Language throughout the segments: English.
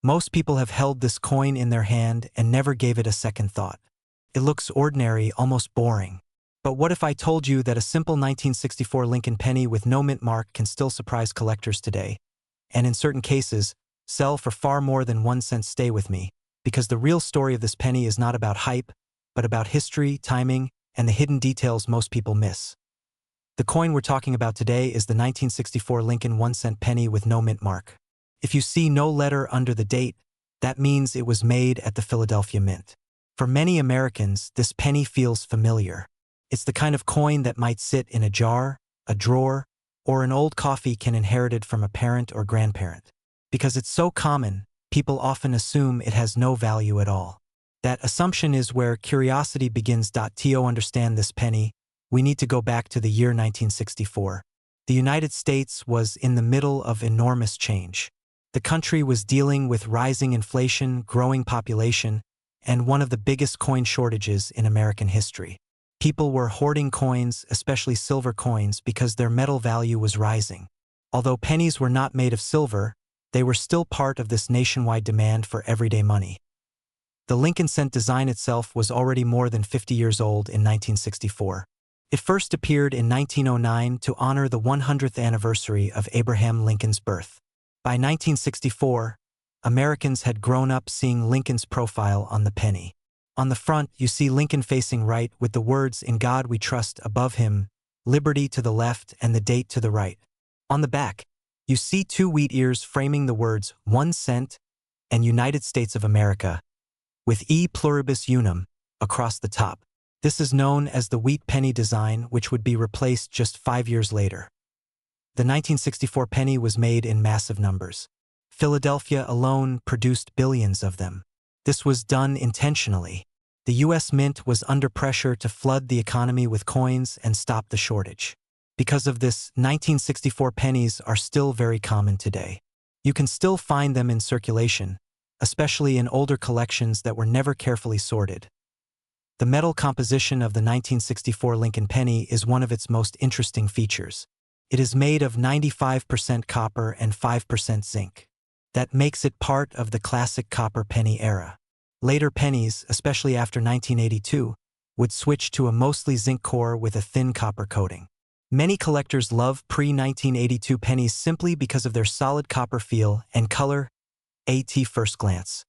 Most people have held this coin in their hand and never gave it a second thought. It looks ordinary, almost boring. But what if I told you that a simple 1964 Lincoln penny with no mint mark can still surprise collectors today, and in certain cases, sell for far more than 1 cent? Stay with me, because the real story of this penny is not about hype, but about history, timing, and the hidden details most people miss. The coin we're talking about today is the 1964 Lincoln 1-cent penny with no mint mark. If you see no letter under the date, that means it was made at the Philadelphia Mint. For many Americans, this penny feels familiar. It's the kind of coin that might sit in a jar, a drawer, or an old coffee can inherited from a parent or grandparent. Because it's so common, people often assume it has no value at all. That assumption is where curiosity begins. To understand this penny, we need to go back to the year 1964. The United States was in the middle of enormous change. The country was dealing with rising inflation, growing population, and one of the biggest coin shortages in American history. People were hoarding coins, especially silver coins, because their metal value was rising. Although pennies were not made of silver, they were still part of this nationwide demand for everyday money. The Lincoln cent design itself was already more than 50 years old in 1964. It first appeared in 1909 to honor the 100th anniversary of Abraham Lincoln's birth. By 1964, Americans had grown up seeing Lincoln's profile on the penny. On the front, you see Lincoln facing right with the words "In God We Trust" above him, liberty to the left, and the date to the right. On the back, you see two wheat ears framing the words 1 cent and United States of America, with E pluribus unum across the top. This is known as the wheat penny design, which would be replaced just 5 years later. The 1964 penny was made in massive numbers. Philadelphia alone produced billions of them. This was done intentionally. The U.S. Mint was under pressure to flood the economy with coins and stop the shortage. Because of this, 1964 pennies are still very common today. You can still find them in circulation, especially in older collections that were never carefully sorted. The metal composition of the 1964 Lincoln penny is one of its most interesting features. It is made of 95% copper and 5% zinc. That makes it part of the classic copper penny era. Later pennies, especially after 1982, would switch to a mostly zinc core with a thin copper coating. Many collectors love pre-1982 pennies simply because of their solid copper feel and color. At first glance,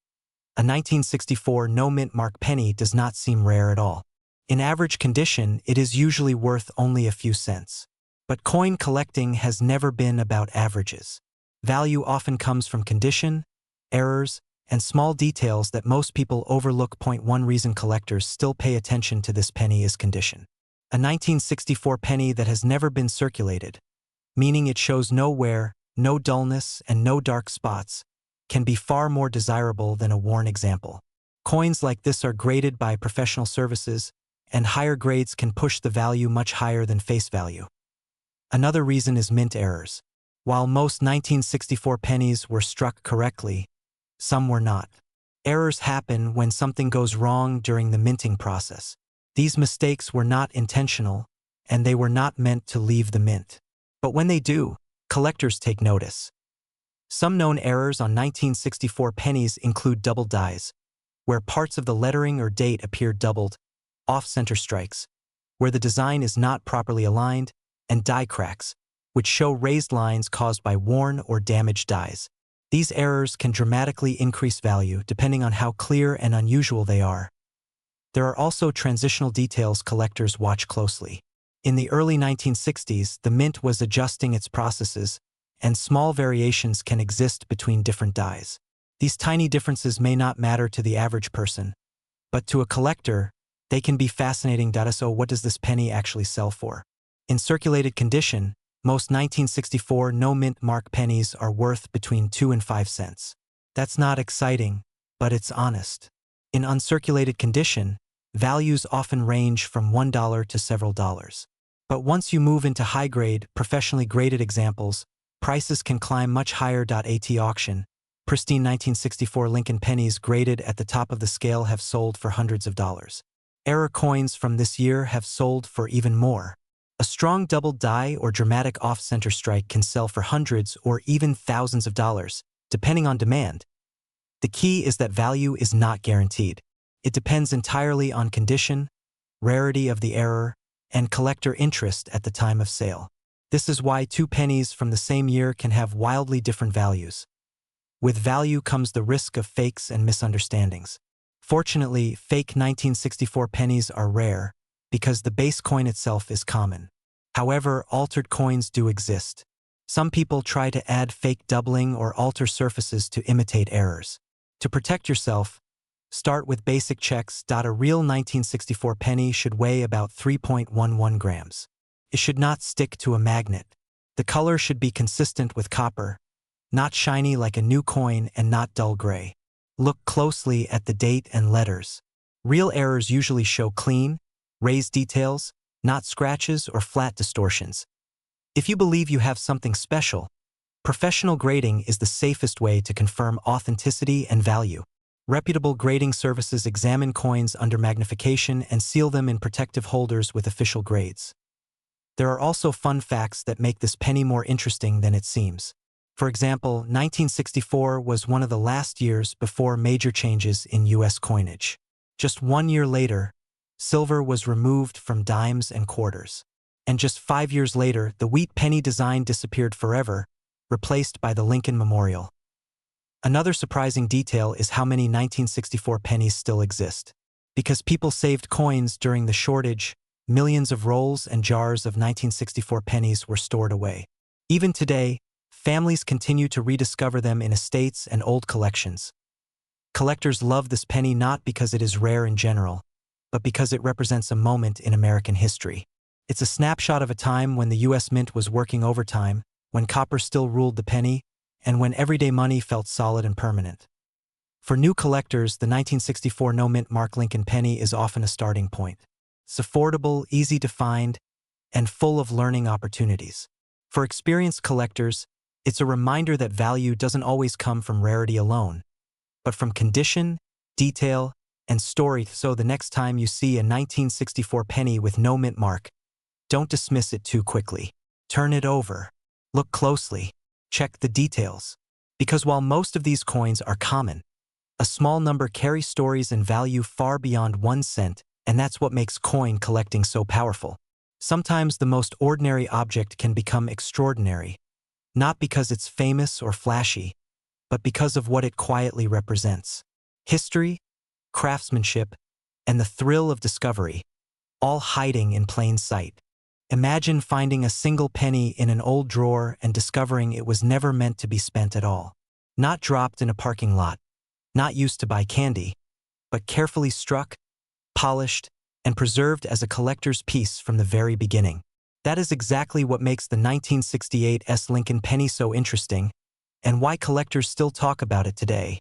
a 1964 no-mint mark penny does not seem rare at all. In average condition, it is usually worth only a few cents. But coin collecting has never been about averages. Value often comes from condition, errors, and small details that most people overlook. One reason collectors still pay attention to this penny is condition. A 1964 penny that has never been circulated, meaning it shows no wear, no dullness, and no dark spots, can be far more desirable than a worn example. Coins like this are graded by professional services, and higher grades can push the value much higher than face value. Another reason is mint errors. While most 1964 pennies were struck correctly, some were not. Errors happen when something goes wrong during the minting process. These mistakes were not intentional, and they were not meant to leave the mint. But when they do, collectors take notice. Some known errors on 1964 pennies include double dies, where parts of the lettering or date appear doubled, off-center strikes, where the design is not properly aligned, and die cracks, which show raised lines caused by worn or damaged dies. These errors can dramatically increase value depending on how clear and unusual they are. There are also transitional details collectors watch closely. In the early 1960s, the mint was adjusting its processes, and small variations can exist between different dies. These tiny differences may not matter to the average person, but to a collector, they can be fascinating. So what does this penny actually sell for? In circulated condition, most 1964 no-mint mark pennies are worth between 2 and 5 cents. That's not exciting, but it's honest. In uncirculated condition, values often range from $1 to several dollars. But once you move into high-grade, professionally graded examples, prices can climb much higher. At auction, pristine 1964 Lincoln pennies graded at the top of the scale have sold for hundreds of dollars. Error coins from this year have sold for even more. A strong double die or dramatic off-center strike can sell for hundreds or even thousands of dollars, depending on demand. The key is that value is not guaranteed. It depends entirely on condition, rarity of the error, and collector interest at the time of sale. This is why two pennies from the same year can have wildly different values. With value comes the risk of fakes and misunderstandings. Fortunately, fake 1964 pennies are rare because the base coin itself is common. However, altered coins do exist. Some people try to add fake doubling or alter surfaces to imitate errors. To protect yourself, start with basic checks. A real 1964 penny should weigh about 3.11 grams. It should not stick to a magnet. The color should be consistent with copper, not shiny like a new coin and not dull gray. Look closely at the date and letters. Real errors usually show clean, raised details, not scratches or flat distortions. If you believe you have something special, professional grading is the safest way to confirm authenticity and value. Reputable grading services examine coins under magnification and seal them in protective holders with official grades. There are also fun facts that make this penny more interesting than it seems. For example, 1964 was one of the last years before major changes in U.S. coinage. Just 1 year later, silver was removed from dimes and quarters. And just 5 years later, the wheat penny design disappeared forever, replaced by the Lincoln Memorial. Another surprising detail is how many 1964 pennies still exist. Because people saved coins during the shortage, millions of rolls and jars of 1964 pennies were stored away. Even today, families continue to rediscover them in estates and old collections. Collectors love this penny not because it is rare in general, but because it represents a moment in American history. It's a snapshot of a time when the U.S. Mint was working overtime, when copper still ruled the penny, and when everyday money felt solid and permanent. For new collectors, the 1964 no-mint mark Lincoln penny is often a starting point. It's affordable, easy to find, and full of learning opportunities. For experienced collectors, it's a reminder that value doesn't always come from rarity alone, but from condition, detail, and story. So the next time you see a 1964 penny with no mint mark, don't dismiss it too quickly. Turn it over. Look closely. Check the details. Because while most of these coins are common, a small number carry stories and value far beyond 1 cent, and that's what makes coin collecting so powerful. Sometimes the most ordinary object can become extraordinary, not because it's famous or flashy, but because of what it quietly represents. History, craftsmanship, and the thrill of discovery, all hiding in plain sight. Imagine finding a single penny in an old drawer and discovering it was never meant to be spent at all. Not dropped in a parking lot, not used to buy candy, but carefully struck, polished, and preserved as a collector's piece from the very beginning. That is exactly what makes the 1968 Lincoln penny so interesting, and why collectors still talk about it today.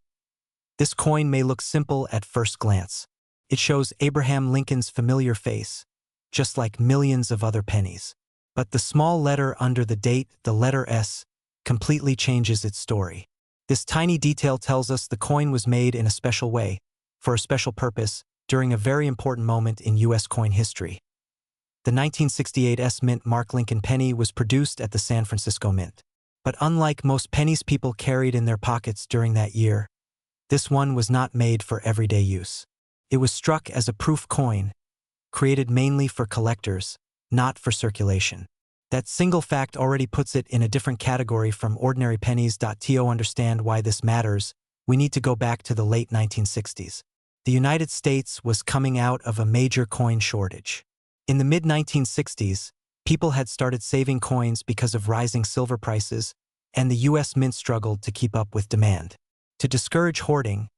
This coin may look simple at first glance. It shows Abraham Lincoln's familiar face, just like millions of other pennies. But the small letter under the date, the letter S, completely changes its story. This tiny detail tells us the coin was made in a special way, for a special purpose, during a very important moment in U.S. coin history. The 1968 Mint mark Lincoln penny was produced at the San Francisco Mint. But unlike most pennies people carried in their pockets during that year, this one was not made for everyday use. It was struck as a proof coin, created mainly for collectors, not for circulation. That single fact already puts it in a different category from ordinary pennies. To understand why this matters, we need to go back to the late 1960s. The United States was coming out of a major coin shortage. In the mid-1960s, people had started saving coins because of rising silver prices, and the U.S. Mint struggled to keep up with demand. To discourage hoarding,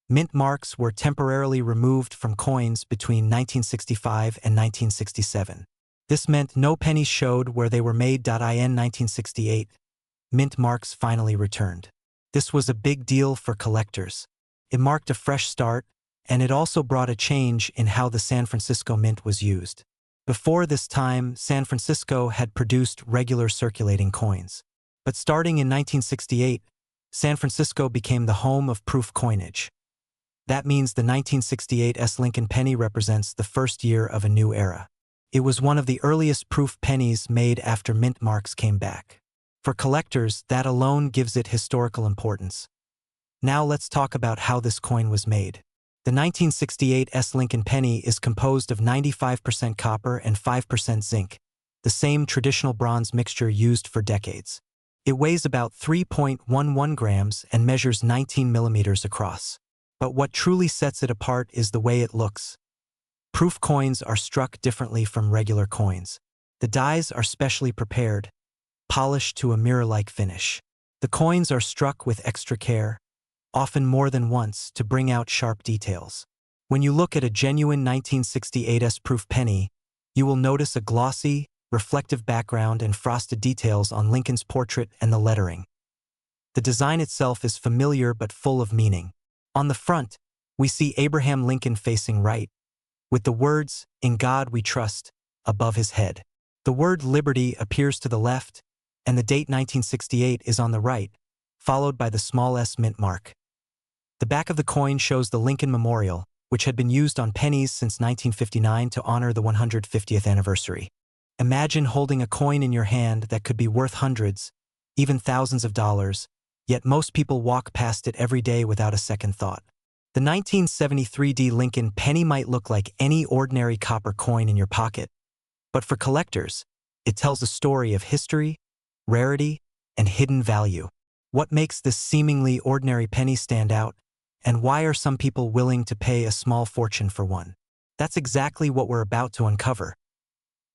mint marks were temporarily removed from coins between 1965 and 1967. This meant no pennies showed where they were made. In 1968, mint marks finally returned. This was a big deal for collectors. It marked a fresh start, and it also brought a change in how the San Francisco Mint was used. Before this time, San Francisco had produced regular circulating coins. But starting in 1968, San Francisco became the home of proof coinage. That means the 1968 Lincoln penny represents the first year of a new era. It was one of the earliest proof pennies made after mint marks came back. For collectors, that alone gives it historical importance. Now let's talk about how this coin was made. The 1968 Lincoln penny is composed of 95% copper and 5% zinc, the same traditional bronze mixture used for decades. It weighs about 3.11 grams and measures 19 millimeters across. But what truly sets it apart is the way it looks. Proof coins are struck differently from regular coins. The dies are specially prepared, polished to a mirror-like finish. The coins are struck with extra care, often more than once, to bring out sharp details. When you look at a genuine 1968 proof penny, you will notice a glossy, reflective background and frosted details on Lincoln's portrait and the lettering. The design itself is familiar but full of meaning. On the front, we see Abraham Lincoln facing right, with the words, "In God we trust," above his head. The word liberty appears to the left, and the date 1968 is on the right, followed by the small s mint mark. The back of the coin shows the Lincoln Memorial, which had been used on pennies since 1959 to honor the 150th anniversary. Imagine holding a coin in your hand that could be worth hundreds, even thousands of dollars, yet most people walk past it every day without a second thought. The 1973 Lincoln penny might look like any ordinary copper coin in your pocket, but for collectors, it tells a story of history, rarity, and hidden value. What makes this seemingly ordinary penny stand out, and why are some people willing to pay a small fortune for one? That's exactly what we're about to uncover.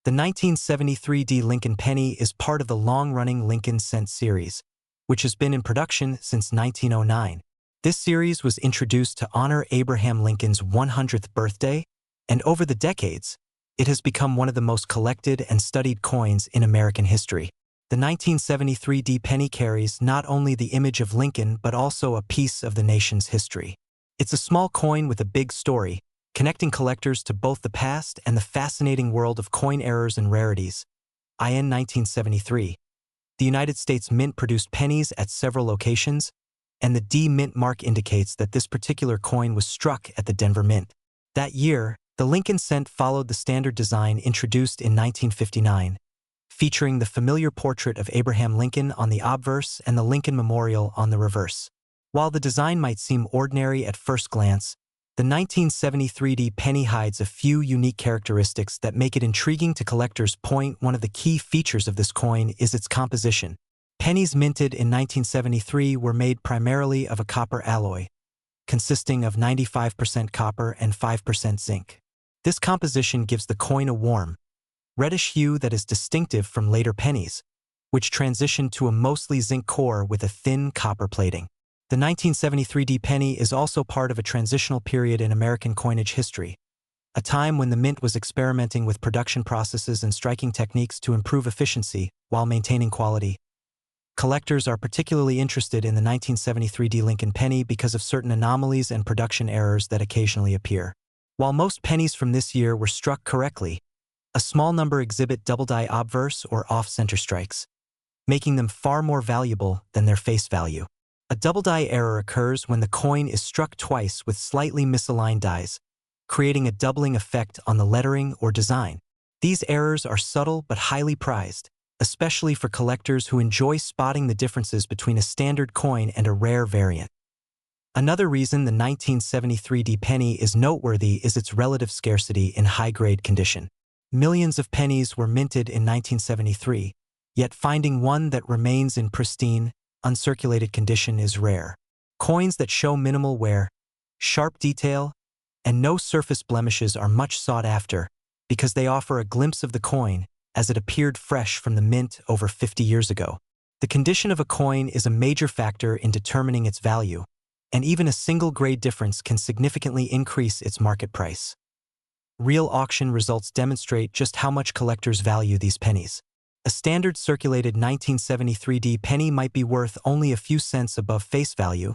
The 1973 Lincoln penny is part of the long-running Lincoln cent series, which has been in production since 1909. This series was introduced to honor Abraham Lincoln's 100th birthday, and over the decades, it has become one of the most collected and studied coins in American history. The 1973 penny carries not only the image of Lincoln but also a piece of the nation's history. It's a small coin with a big story, connecting collectors to both the past and the fascinating world of coin errors and rarities. In 1973, the United States Mint produced pennies at several locations, and the D Mint mark indicates that this particular coin was struck at the Denver Mint. That year, the Lincoln cent followed the standard design introduced in 1959, featuring the familiar portrait of Abraham Lincoln on the obverse and the Lincoln Memorial on the reverse. While the design might seem ordinary at first glance, the 1973 penny hides a few unique characteristics that make it intriguing to collectors. One of the key features of this coin is its composition. Pennies minted in 1973 were made primarily of a copper alloy, consisting of 95% copper and 5% zinc. This composition gives the coin a warm, reddish hue that is distinctive from later pennies, which transitioned to a mostly zinc core with a thin copper plating. The 1973 penny is also part of a transitional period in American coinage history, a time when the mint was experimenting with production processes and striking techniques to improve efficiency while maintaining quality. Collectors are particularly interested in the 1973 Lincoln penny because of certain anomalies and production errors that occasionally appear. While most pennies from this year were struck correctly, a small number exhibit double-die obverse or off-center strikes, making them far more valuable than their face value. A double-die error occurs when the coin is struck twice with slightly misaligned dies, creating a doubling effect on the lettering or design. These errors are subtle but highly prized, especially for collectors who enjoy spotting the differences between a standard coin and a rare variant. Another reason the 1973 penny is noteworthy is its relative scarcity in high-grade condition. Millions of pennies were minted in 1973, yet finding one that remains in pristine, uncirculated condition is rare. Coins that show minimal wear, sharp detail, and no surface blemishes are much sought after because they offer a glimpse of the coin as it appeared fresh from the mint over 50 years ago. The condition of a coin is a major factor in determining its value, and even a single grade difference can significantly increase its market price. Real auction results demonstrate just how much collectors value these pennies. A standard circulated 1973 penny might be worth only a few cents above face value,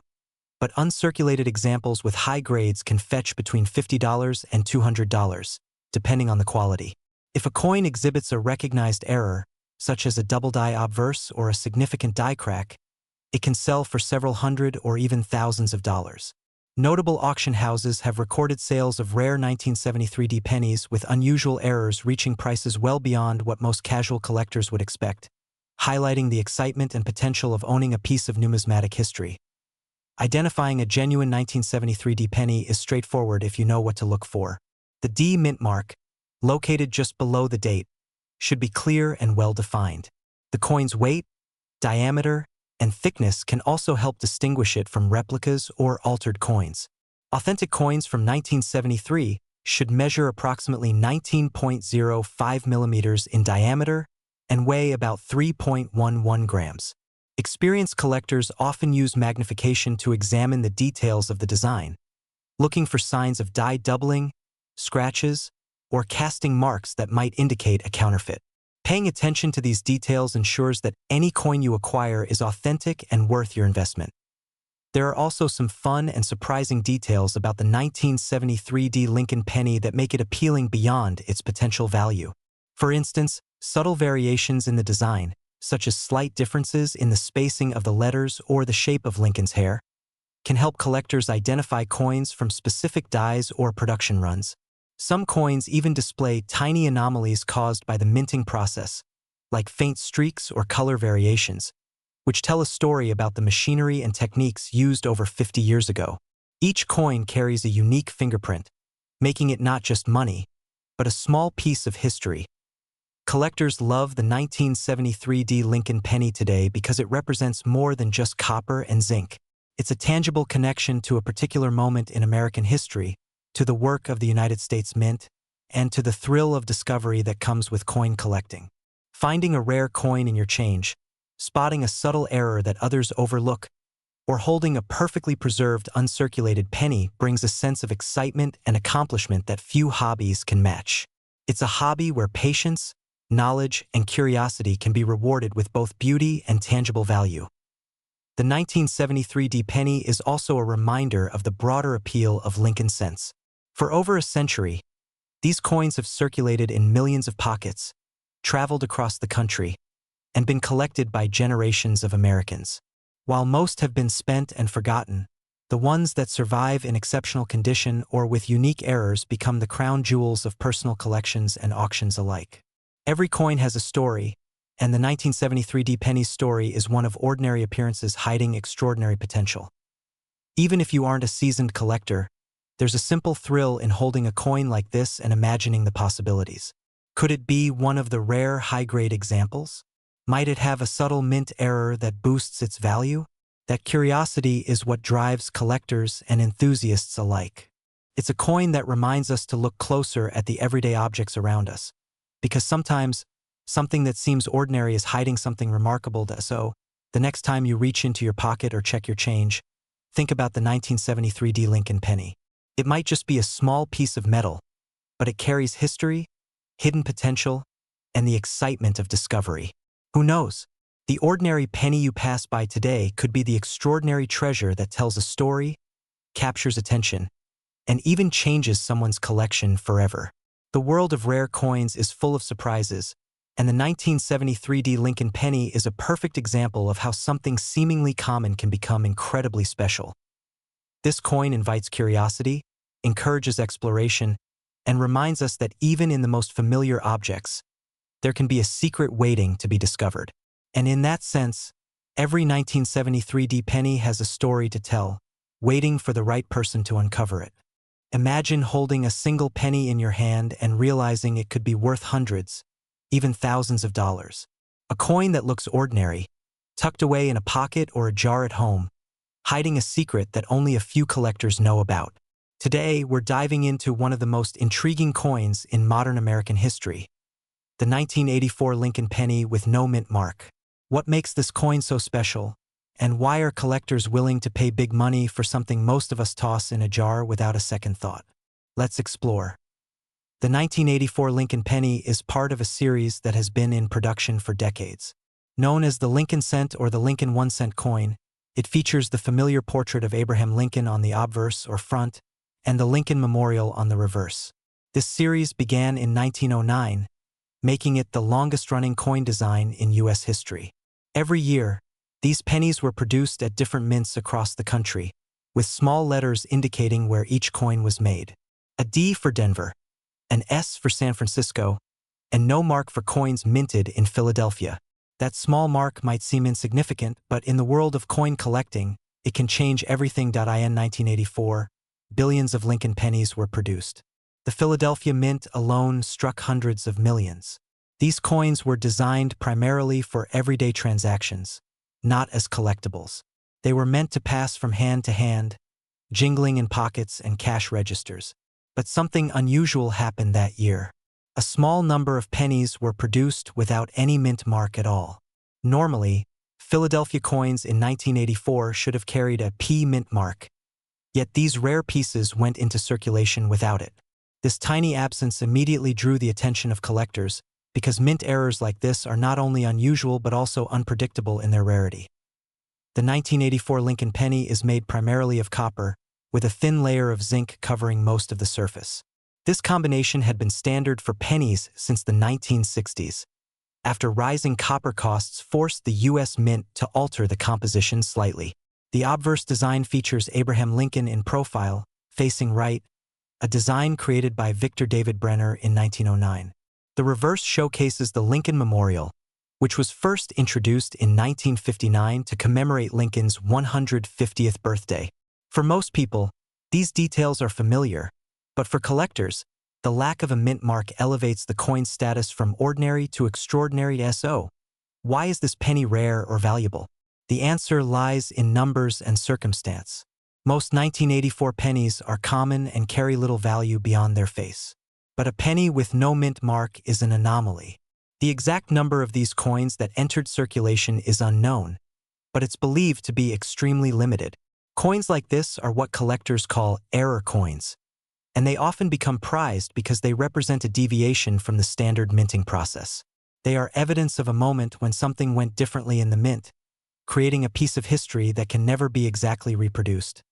but uncirculated examples with high grades can fetch between $50 and $200, depending on the quality. If a coin exhibits a recognized error, such as a double-die obverse or a significant die crack, it can sell for several hundred or even thousands of dollars. Notable auction houses have recorded sales of rare 1973 pennies with unusual errors reaching prices well beyond what most casual collectors would expect, highlighting the excitement and potential of owning a piece of numismatic history. Identifying a genuine 1973 D penny is straightforward if you know what to look for. The D mint mark, located just below the date, should be clear and well-defined. The coin's weight, diameter, and thickness can also help distinguish it from replicas or altered coins. Authentic coins from 1973 should measure approximately 19.05 millimeters in diameter and weigh about 3.11 grams. Experienced collectors often use magnification to examine the details of the design, looking for signs of die doubling, scratches, or casting marks that might indicate a counterfeit. Paying attention to these details ensures that any coin you acquire is authentic and worth your investment. There are also some fun and surprising details about the 1973 D Lincoln penny that make it appealing beyond its potential value. For instance, subtle variations in the design, such as slight differences in the spacing of the letters or the shape of Lincoln's hair, can help collectors identify coins from specific dies or production runs. Some coins even display tiny anomalies caused by the minting process, like faint streaks or color variations, which tell a story about the machinery and techniques used over 50 years ago. Each coin carries a unique fingerprint, making it not just money, but a small piece of history. Collectors love the 1973 D Lincoln penny today because it represents more than just copper and zinc. It's a tangible connection to a particular moment in American history, to the work of the United States Mint, and to the thrill of discovery that comes with coin collecting. Finding a rare coin in your change, spotting a subtle error that others overlook, or holding a perfectly preserved uncirculated penny brings a sense of excitement and accomplishment that few hobbies can match. It's a hobby where patience, knowledge, and curiosity can be rewarded with both beauty and tangible value. The 1973 D penny is also a reminder of the broader appeal of Lincoln cents. For over a century, these coins have circulated in millions of pockets, traveled across the country, and been collected by generations of Americans. While most have been spent and forgotten, the ones that survive in exceptional condition or with unique errors become the crown jewels of personal collections and auctions alike. Every coin has a story, and the 1973 D penny's story is one of ordinary appearances hiding extraordinary potential. Even if you aren't a seasoned collector, there's a simple thrill in holding a coin like this and imagining the possibilities. Could it be one of the rare high-grade examples? Might it have a subtle mint error that boosts its value? That curiosity is what drives collectors and enthusiasts alike. It's a coin that reminds us to look closer at the everyday objects around us, because sometimes something that seems ordinary is hiding something remarkable. So, the next time you reach into your pocket or check your change, think about the 1973 D Lincoln penny. It might just be a small piece of metal, but it carries history, hidden potential, and the excitement of discovery. Who knows? The ordinary penny you pass by today could be the extraordinary treasure that tells a story, captures attention, and even changes someone's collection forever. The world of rare coins is full of surprises, and the 1973 D Lincoln penny is a perfect example of how something seemingly common can become incredibly special. This coin invites curiosity, encourages exploration, and reminds us that even in the most familiar objects, there can be a secret waiting to be discovered. And in that sense, every 1973 D penny has a story to tell, waiting for the right person to uncover it. Imagine holding a single penny in your hand and realizing it could be worth hundreds, even thousands of dollars. A coin that looks ordinary, tucked away in a pocket or a jar at home, hiding a secret that only a few collectors know about. Today, we're diving into one of the most intriguing coins in modern American history, the 1984 Lincoln penny with no mint mark. What makes this coin so special, and why are collectors willing to pay big money for something most of us toss in a jar without a second thought? Let's explore. The 1984 Lincoln penny is part of a series that has been in production for decades. Known as the Lincoln cent or the Lincoln 1-cent coin, it features the familiar portrait of Abraham Lincoln on the obverse or front, and the Lincoln Memorial on the reverse. This series began in 1909, making it the longest-running coin design in U.S. history. Every year, these pennies were produced at different mints across the country, with small letters indicating where each coin was made. A D for Denver, an S for San Francisco, and no mark for coins minted in Philadelphia. That small mark might seem insignificant, but in the world of coin collecting, It can change everything. In 1984, billions of Lincoln pennies were produced. The Philadelphia Mint alone struck hundreds of millions. These coins were designed primarily for everyday transactions, not as collectibles. They were meant to pass from hand to hand, jingling in pockets and cash registers. But something unusual happened that year. A small number of pennies were produced without any mint mark at all. Normally, Philadelphia coins in 1984 should have carried a P mint mark, yet these rare pieces went into circulation without it. This tiny absence immediately drew the attention of collectors because mint errors like this are not only unusual but also unpredictable in their rarity. The 1984 Lincoln penny is made primarily of copper, with a thin layer of zinc covering most of the surface. This combination had been standard for pennies since the 1960s, after rising copper costs forced the U.S. Mint to alter the composition slightly. The obverse design features Abraham Lincoln in profile, facing right, a design created by Victor David Brenner in 1909. The reverse showcases the Lincoln Memorial, which was first introduced in 1959 to commemorate Lincoln's 150th birthday. For most people, these details are familiar, but for collectors, the lack of a mint mark elevates the coin's status from ordinary to extraordinary. So, why is this penny rare or valuable? The answer lies in numbers and circumstance. Most 1984 pennies are common and carry little value beyond their face. But a penny with no mint mark is an anomaly. The exact number of these coins that entered circulation is unknown, but it's believed to be extremely limited. Coins like this are what collectors call error coins, and they often become prized because they represent a deviation from the standard minting process. They are evidence of a moment when something went differently in the mint, creating a piece of history that can never be exactly reproduced.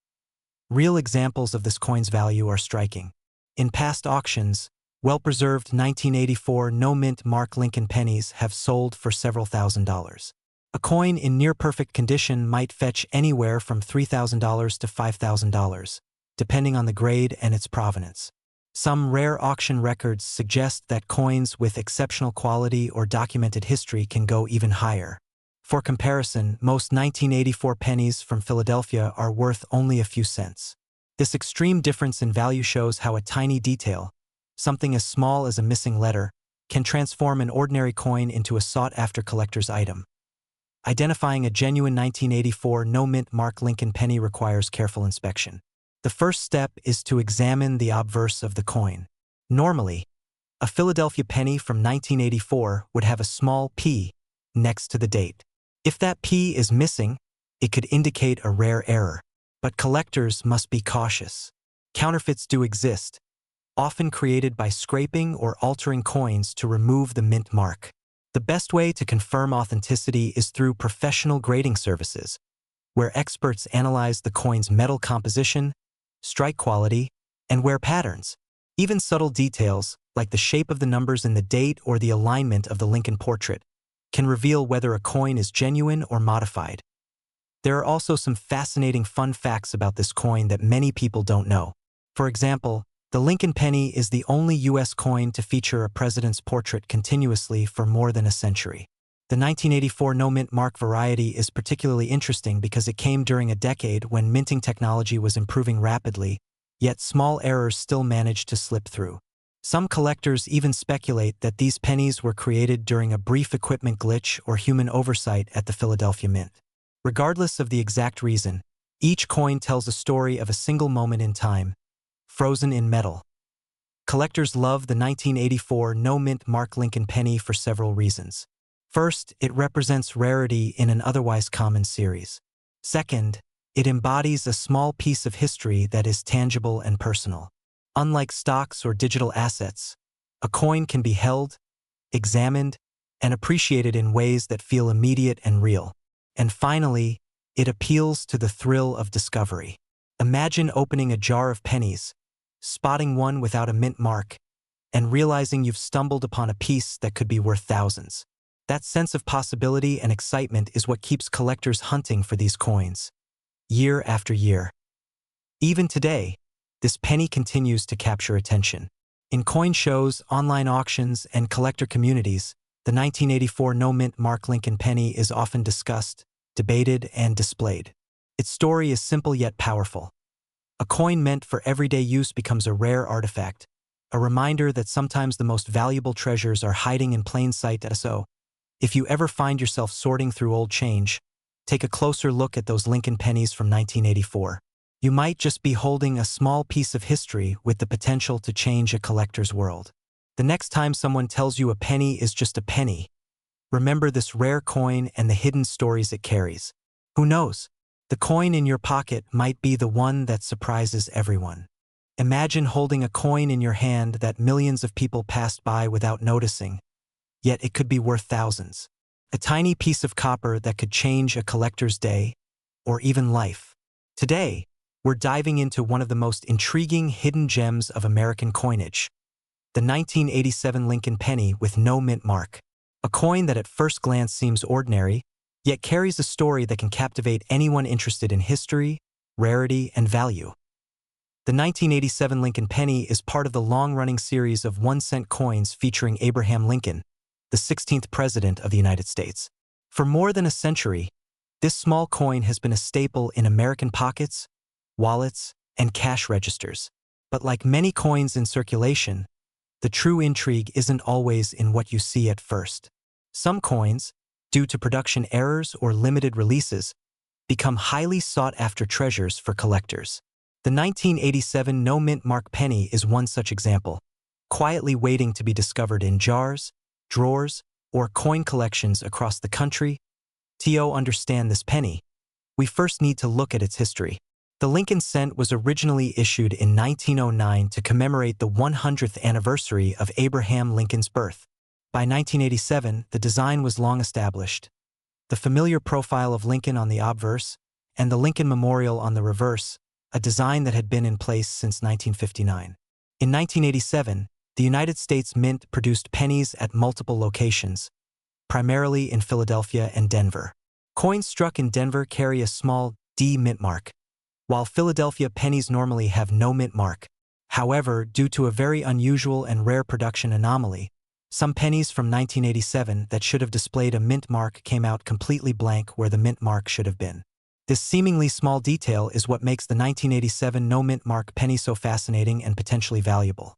Real examples of this coin's value are striking. In past auctions, well-preserved 1984 no-mint mark Lincoln pennies have sold for several $1,000s. A coin in near-perfect condition might fetch anywhere from $3,000 to $5,000, depending on the grade and its provenance. Some rare auction records suggest that coins with exceptional quality or documented history can go even higher. For comparison, most 1984 pennies from Philadelphia are worth only a few cents. This extreme difference in value shows how a tiny detail, something as small as a missing letter, can transform an ordinary coin into a sought-after collector's item. Identifying a genuine 1984 no-mint mark Lincoln penny requires careful inspection. The first step is to examine the obverse of the coin. Normally, a Philadelphia penny from 1984 would have a small P next to the date. If that P is missing, it could indicate a rare error. But collectors must be cautious. Counterfeits do exist, often created by scraping or altering coins to remove the mint mark. The best way to confirm authenticity is through professional grading services, where experts analyze the coin's metal composition, strike quality, and wear patterns. Even subtle details, like the shape of the numbers in the date or the alignment of the Lincoln portrait, can reveal whether a coin is genuine or modified. There are also some fascinating fun facts about this coin that many people don't know. For example, the Lincoln penny is the only U.S. coin to feature a president's portrait continuously for more than a century. The 1984 no-mint mark variety is particularly interesting because it came during a decade when minting technology was improving rapidly, yet small errors still managed to slip through. Some collectors even speculate that these pennies were created during a brief equipment glitch or human oversight at the Philadelphia Mint. Regardless of the exact reason, each coin tells a story of a single moment in time, frozen in metal. Collectors love the 1984 no-mint mark Lincoln penny for several reasons. First, it represents rarity in an otherwise common series. Second, it embodies a small piece of history that is tangible and personal. Unlike stocks or digital assets, a coin can be held, examined, and appreciated in ways that feel immediate and real. And finally, it appeals to the thrill of discovery. Imagine opening a jar of pennies, spotting one without a mint mark, and realizing you've stumbled upon a piece that could be worth thousands. That sense of possibility and excitement is what keeps collectors hunting for these coins, year after year. Even today, this penny continues to capture attention. In coin shows, online auctions, and collector communities, the 1984 no-mint mark Lincoln penny is often discussed, debated, and displayed. Its story is simple yet powerful. A coin meant for everyday use becomes a rare artifact, a reminder that sometimes the most valuable treasures are hiding in plain sight. So, if you ever find yourself sorting through old change, take a closer look at those Lincoln pennies from 1984. You might just be holding a small piece of history with the potential to change a collector's world. The next time someone tells you a penny is just a penny, remember this rare coin and the hidden stories it carries. Who knows? The coin in your pocket might be the one that surprises everyone. Imagine holding a coin in your hand that millions of people passed by without noticing, yet it could be worth thousands. A tiny piece of copper that could change a collector's day, or even life. Today, we're diving into one of the most intriguing hidden gems of American coinage, the 1987 Lincoln penny with no mint mark. A coin that at first glance seems ordinary, yet carries a story that can captivate anyone interested in history, rarity, and value. The 1987 Lincoln penny is part of the long-running series of 1-cent coins featuring Abraham Lincoln, the 16th President of the United States. For more than a century, this small coin has been a staple in American pockets, wallets, and cash registers. But like many coins in circulation, the true intrigue isn't always in what you see at first. Some coins, due to production errors or limited releases, become highly sought-after treasures for collectors. The 1987 no-mint mark penny is one such example, quietly waiting to be discovered in jars, drawers, or coin collections across the country. To understand this penny, we first need to look at its history. The Lincoln cent was originally issued in 1909 to commemorate the 100th anniversary of Abraham Lincoln's birth. By 1987, the design was long established. The familiar profile of Lincoln on the obverse, and the Lincoln Memorial on the reverse, a design that had been in place since 1959. In 1987, the United States Mint produced pennies at multiple locations, primarily in Philadelphia and Denver. Coins struck in Denver carry a small D mint mark, while Philadelphia pennies normally have no mint mark. However, due to a very unusual and rare production anomaly, some pennies from 1987 that should have displayed a mint mark came out completely blank where the mint mark should have been. This seemingly small detail is what makes the 1987 no mint mark penny so fascinating and potentially valuable.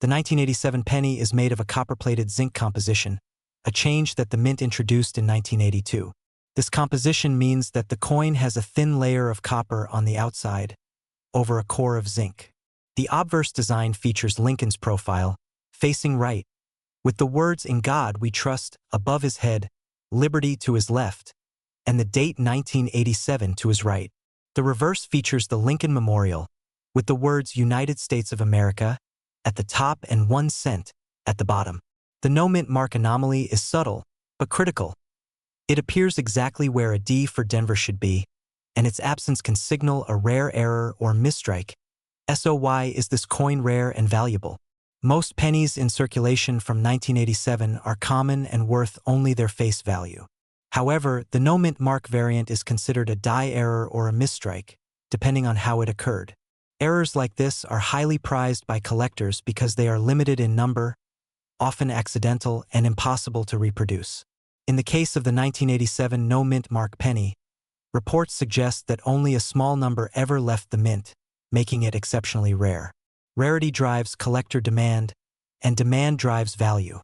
The 1987 penny is made of a copper-plated zinc composition, a change that the mint introduced in 1982. This composition means that the coin has a thin layer of copper on the outside, over a core of zinc. The obverse design features Lincoln's profile, facing right, with the words "In God We Trust" above his head, "Liberty" to his left, and the date 1987 to his right. The reverse features the Lincoln Memorial, with the words "United States of America" at the top and 1 cent at the bottom. The no mint mark anomaly is subtle, but critical. It appears exactly where a D for Denver should be, and its absence can signal a rare error or misstrike. So why is this coin rare and valuable? Most pennies in circulation from 1987 are common and worth only their face value. However, the no mint mark variant is considered a die error or a misstrike, depending on how it occurred. Errors like this are highly prized by collectors because they are limited in number, often accidental, and impossible to reproduce. In the case of the 1987 no mint mark penny, reports suggest that only a small number ever left the mint, making it exceptionally rare. Rarity drives collector demand, and demand drives value.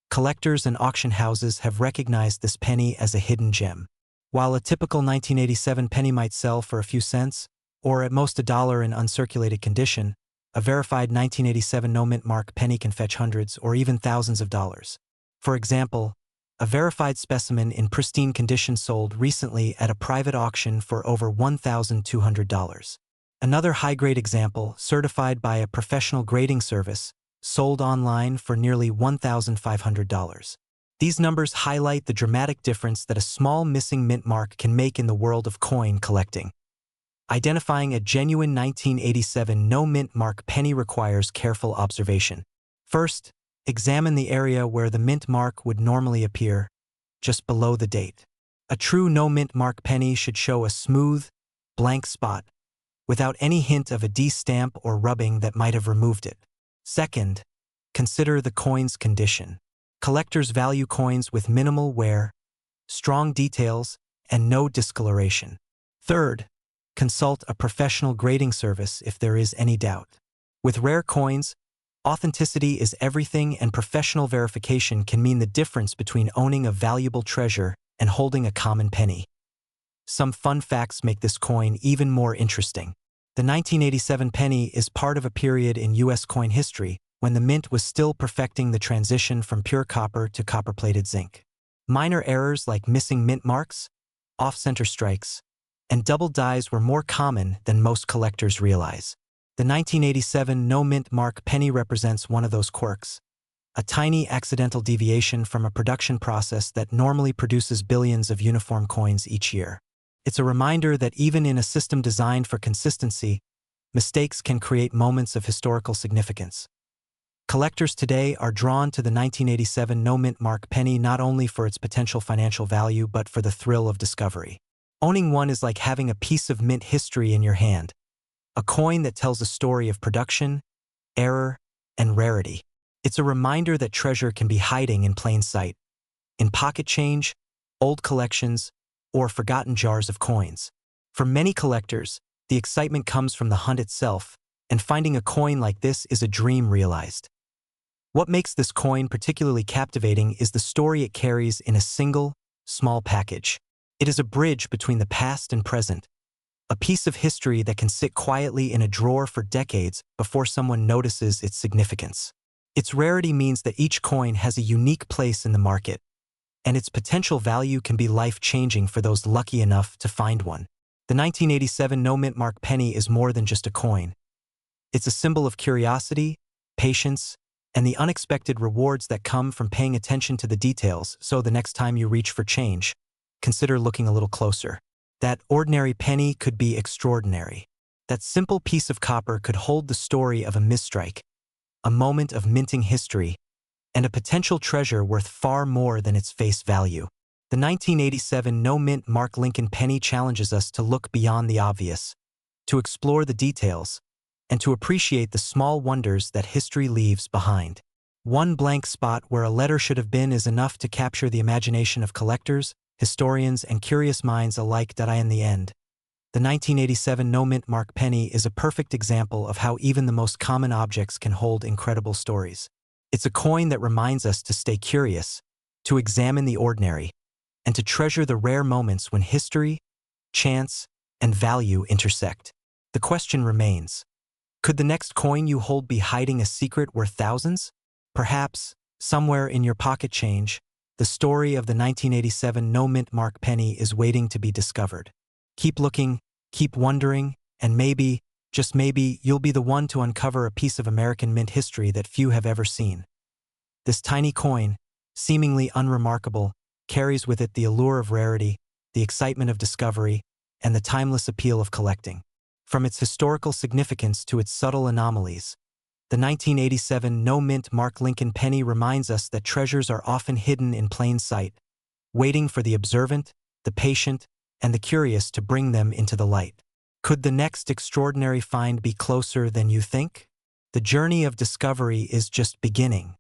Collectors and auction houses have recognized this penny as a hidden gem. While a typical 1987 penny might sell for a few cents, or at most $1 in uncirculated condition, a verified 1987 no mint mark penny can fetch hundreds or even thousands of dollars. For example, a verified specimen in pristine condition sold recently at a private auction for over $1,200. Another high-grade example, certified by a professional grading service, sold online for nearly $1,500. These numbers highlight the dramatic difference that a small missing mint mark can make in the world of coin collecting. Identifying a genuine 1987 no mint mark penny requires careful observation. First, examine the area where the mint mark would normally appear, just below the date. A true no mint mark penny should show a smooth, blank spot, without any hint of a D stamp or rubbing that might have removed it. Second, consider the coin's condition. Collectors value coins with minimal wear, strong details, and no discoloration. Third, consult a professional grading service if there is any doubt. With rare coins, authenticity is everything, and professional verification can mean the difference between owning a valuable treasure and holding a common penny. Some fun facts make this coin even more interesting. The 1987 penny is part of a period in U.S. coin history when the mint was still perfecting the transition from pure copper to copper-plated zinc. Minor errors like missing mint marks, off-center strikes, and double dies were more common than most collectors realize. The 1987 no-mint mark penny represents one of those quirks, a tiny accidental deviation from a production process that normally produces billions of uniform coins each year. It's a reminder that even in a system designed for consistency, mistakes can create moments of historical significance. Collectors today are drawn to the 1987 no-mint mark penny not only for its potential financial value but for the thrill of discovery. Owning one is like having a piece of mint history in your hand, a coin that tells a story of production, error, and rarity. It's a reminder that treasure can be hiding in plain sight, in pocket change, old collections, or forgotten jars of coins. For many collectors, the excitement comes from the hunt itself, and finding a coin like this is a dream realized. What makes this coin particularly captivating is the story it carries in a single, small package. It is a bridge between the past and present, a piece of history that can sit quietly in a drawer for decades before someone notices its significance. Its rarity means that each coin has a unique place in the market, and its potential value can be life-changing for those lucky enough to find one. The 1987 no-mint mark penny is more than just a coin. It's a symbol of curiosity, patience, and the unexpected rewards that come from paying attention to the details, so the next time you reach for change, consider looking a little closer. That ordinary penny could be extraordinary. That simple piece of copper could hold the story of a misstrike, a moment of minting history, and a potential treasure worth far more than its face value. The 1987 no-mint mark Lincoln penny challenges us to look beyond the obvious, to explore the details, and to appreciate the small wonders that history leaves behind. One blank spot where a letter should have been is enough to capture the imagination of collectors, historians, and curious minds alike. In the end, the 1987 no-mint mark penny is a perfect example of how even the most common objects can hold incredible stories. It's a coin that reminds us to stay curious, to examine the ordinary, and to treasure the rare moments when history, chance, and value intersect. The question remains: could the next coin you hold be hiding a secret worth thousands? Perhaps, somewhere in your pocket change, the story of the 1987 no-mint mark penny is waiting to be discovered. Keep looking, keep wondering, and maybe, just maybe, you'll be the one to uncover a piece of American mint history that few have ever seen. This tiny coin, seemingly unremarkable, carries with it the allure of rarity, the excitement of discovery, and the timeless appeal of collecting. From its historical significance to its subtle anomalies, the 1987 no-mint mark Lincoln penny reminds us that treasures are often hidden in plain sight, waiting for the observant, the patient, and the curious to bring them into the light. Could the next extraordinary find be closer than you think? The journey of discovery is just beginning.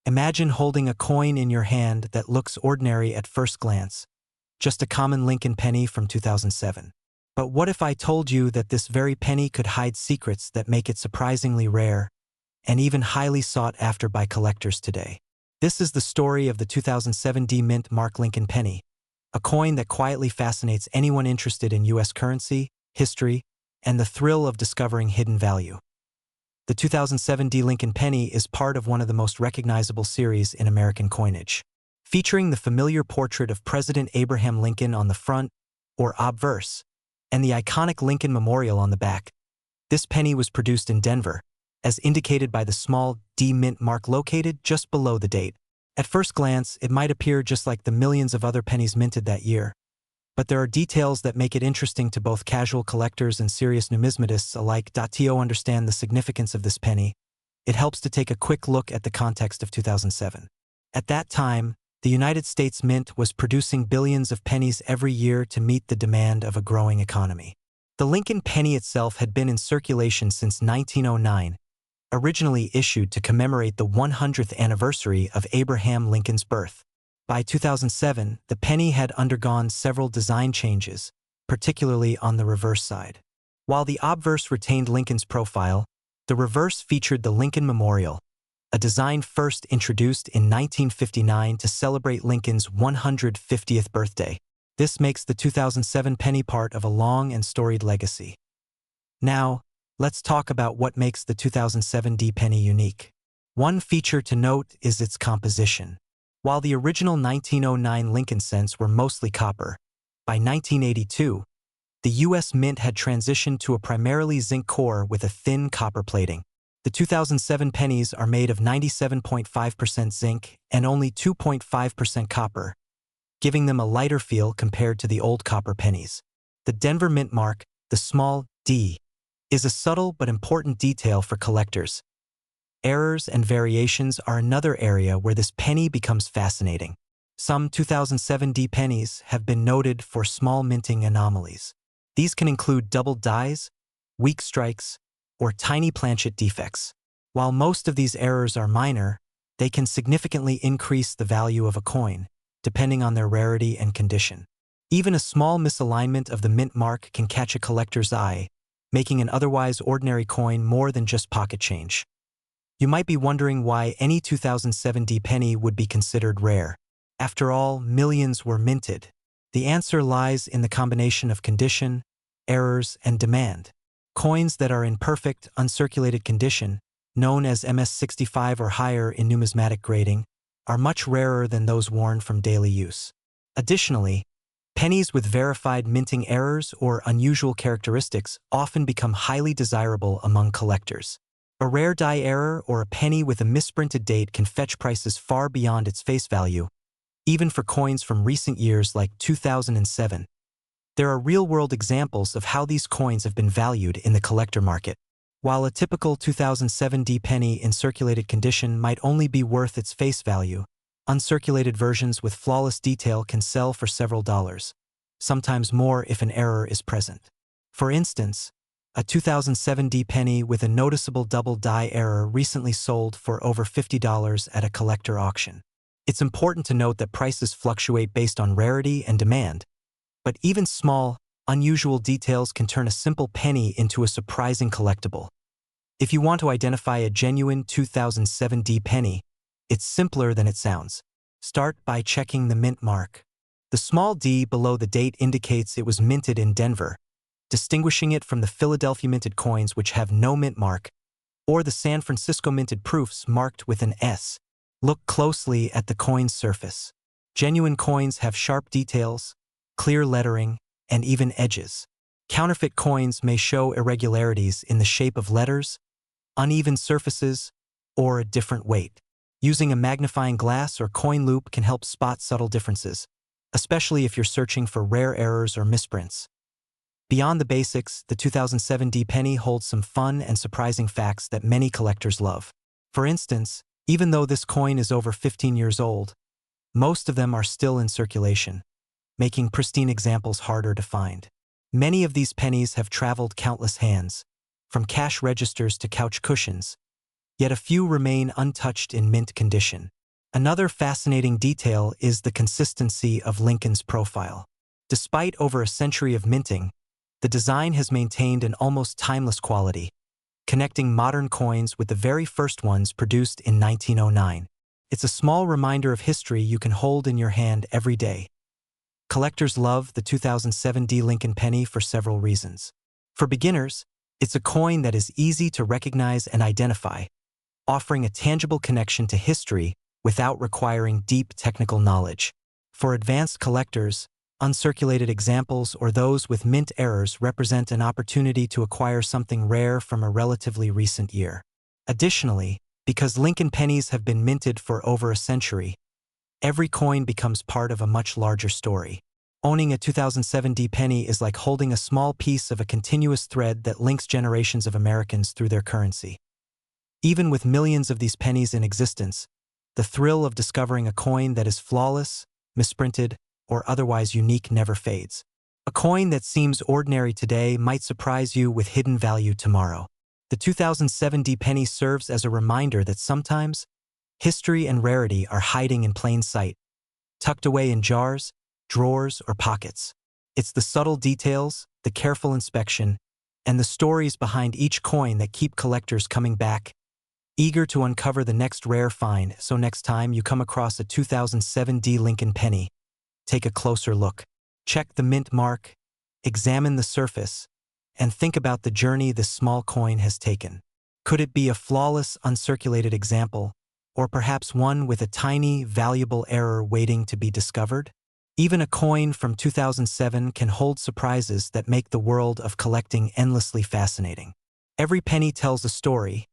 Imagine holding a coin in your hand that looks ordinary at first glance, just a common Lincoln penny from 2007. But what if I told you that this very penny could hide secrets that make it surprisingly rare and even highly sought after by collectors today? This is the story of the 2007 D-Mint mark Lincoln penny, a coin that quietly fascinates anyone interested in U.S. currency, history, and the thrill of discovering hidden value. The 2007 D Lincoln penny is part of one of the most recognizable series in American coinage. Featuring the familiar portrait of President Abraham Lincoln on the front, or obverse, and the iconic Lincoln Memorial on the back, this penny was produced in Denver, as indicated by the small D mint mark located just below the date. At first glance, it might appear just like the millions of other pennies minted that year, but there are details that make it interesting to both casual collectors and serious numismatists alike. To understand the significance of this penny, it helps to take a quick look at the context of 2007. At that time, the United States Mint was producing billions of pennies every year to meet the demand of a growing economy. The Lincoln penny itself had been in circulation since 1909, originally issued to commemorate the 100th anniversary of Abraham Lincoln's birth. By 2007, the penny had undergone several design changes, particularly on the reverse side. While the obverse retained Lincoln's profile, the reverse featured the Lincoln Memorial, a design first introduced in 1959 to celebrate Lincoln's 150th birthday. This makes the 2007 penny part of a long and storied legacy. Now, let's talk about what makes the 2007 D penny unique. One feature to note is its composition. While the original 1909 Lincoln cents were mostly copper, by 1982, the U.S. Mint had transitioned to a primarily zinc core with a thin copper plating. The 2007 pennies are made of 97.5% zinc and only 2.5% copper, giving them a lighter feel compared to the old copper pennies. The Denver Mint mark, the small d, is a subtle but important detail for collectors. Errors and variations are another area where this penny becomes fascinating. Some 2007 D pennies have been noted for small minting anomalies. These can include double dies, weak strikes, or tiny planchet defects. While most of these errors are minor, they can significantly increase the value of a coin, depending on their rarity and condition. Even a small misalignment of the mint mark can catch a collector's eye, making an otherwise ordinary coin more than just pocket change. You might be wondering why any 2007 D penny would be considered rare. After all, millions were minted. The answer lies in the combination of condition, errors, and demand. Coins that are in perfect, uncirculated condition, known as MS-65 or higher in numismatic grading, are much rarer than those worn from daily use. Additionally, pennies with verified minting errors or unusual characteristics often become highly desirable among collectors. A rare die error or a penny with a misprinted date can fetch prices far beyond its face value, even for coins from recent years like 2007. There are real-world examples of how these coins have been valued in the collector market. While a typical 2007 D penny in circulated condition might only be worth its face value, uncirculated versions with flawless detail can sell for several dollars, sometimes more if an error is present. For instance, a 2007 D penny with a noticeable double die error recently sold for over $50 at a collector auction. It's important to note that prices fluctuate based on rarity and demand, but even small, unusual details can turn a simple penny into a surprising collectible. If you want to identify a genuine 2007 D penny, it's simpler than it sounds. Start by checking the mint mark. The small d below the date indicates it was minted in Denver, distinguishing it from the Philadelphia minted coins which have no mint mark, or the San Francisco minted proofs marked with an S. Look closely at the coin's surface. Genuine coins have sharp details, clear lettering, and even edges. Counterfeit coins may show irregularities in the shape of letters, uneven surfaces, or a different weight. Using a magnifying glass or coin loop can help spot subtle differences, especially if you're searching for rare errors or misprints. Beyond the basics, the 2007 D penny holds some fun and surprising facts that many collectors love. For instance, even though this coin is over 15 years old, most of them are still in circulation, making pristine examples harder to find. Many of these pennies have traveled countless hands, from cash registers to couch cushions, yet a few remain untouched in mint condition. Another fascinating detail is the consistency of Lincoln's profile. Despite over a century of minting, the design has maintained an almost timeless quality, connecting modern coins with the very first ones produced in 1909. It's a small reminder of history you can hold in your hand every day. Collectors love the 2007 D Lincoln penny for several reasons. For beginners, it's a coin that is easy to recognize and identify, offering a tangible connection to history without requiring deep technical knowledge. For advanced collectors, uncirculated examples or those with mint errors represent an opportunity to acquire something rare from a relatively recent year. Additionally, because Lincoln pennies have been minted for over a century, every coin becomes part of a much larger story. Owning a 2007 D penny is like holding a small piece of a continuous thread that links generations of Americans through their currency. Even with millions of these pennies in existence, the thrill of discovering a coin that is flawless, misprinted, or otherwise unique never fades. A coin that seems ordinary today might surprise you with hidden value tomorrow. The 2007 D penny serves as a reminder that sometimes history and rarity are hiding in plain sight, tucked away in jars, drawers, or pockets. It's the subtle details, the careful inspection, and the stories behind each coin that keep collectors coming back, eager to uncover the next rare find. So next time you come across a 2007 Lincoln penny, take a closer look. Check the mint mark, examine the surface, and think about the journey this small coin has taken. Could it be a flawless, uncirculated example, or perhaps one with a tiny, valuable error waiting to be discovered? Even a coin from 2007 can hold surprises that make the world of collecting endlessly fascinating. Every penny tells a story,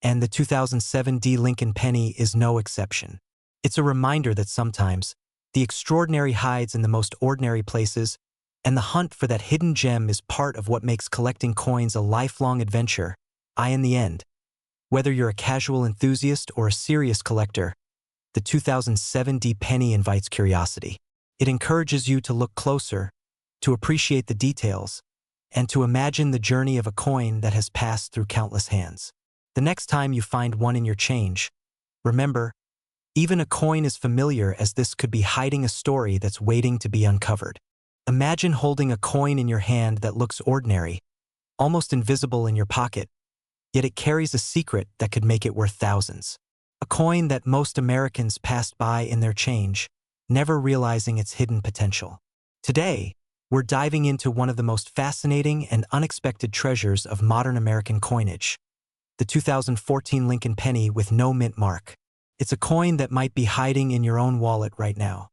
and the 2007 Lincoln penny is no exception. It's a reminder that sometimes, the extraordinary hides in the most ordinary places, and the hunt for that hidden gem is part of what makes collecting coins a lifelong adventure. In the end, whether you're a casual enthusiast or a serious collector, the 2007 penny invites curiosity. It encourages you to look closer, to appreciate the details, and to imagine the journey of a coin that has passed through countless hands. The next time you find one in your change, remember, even a coin as familiar as this could be hiding a story that's waiting to be uncovered. Imagine holding a coin in your hand that looks ordinary, almost invisible in your pocket, yet it carries a secret that could make it worth thousands. A coin that most Americans passed by in their change, never realizing its hidden potential. Today, we're diving into one of the most fascinating and unexpected treasures of modern American coinage, the 2014 Lincoln penny with no mint mark. It's a coin that might be hiding in your own wallet right now.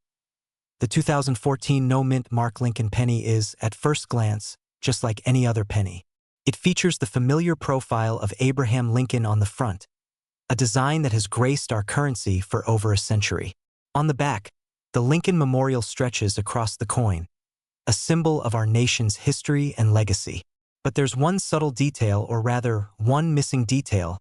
The 2014 no mint mark Lincoln penny is, at first glance, just like any other penny. It features the familiar profile of Abraham Lincoln on the front, a design that has graced our currency for over a century. On the back, the Lincoln Memorial stretches across the coin, a symbol of our nation's history and legacy. But there's one subtle detail, or rather, one missing detail,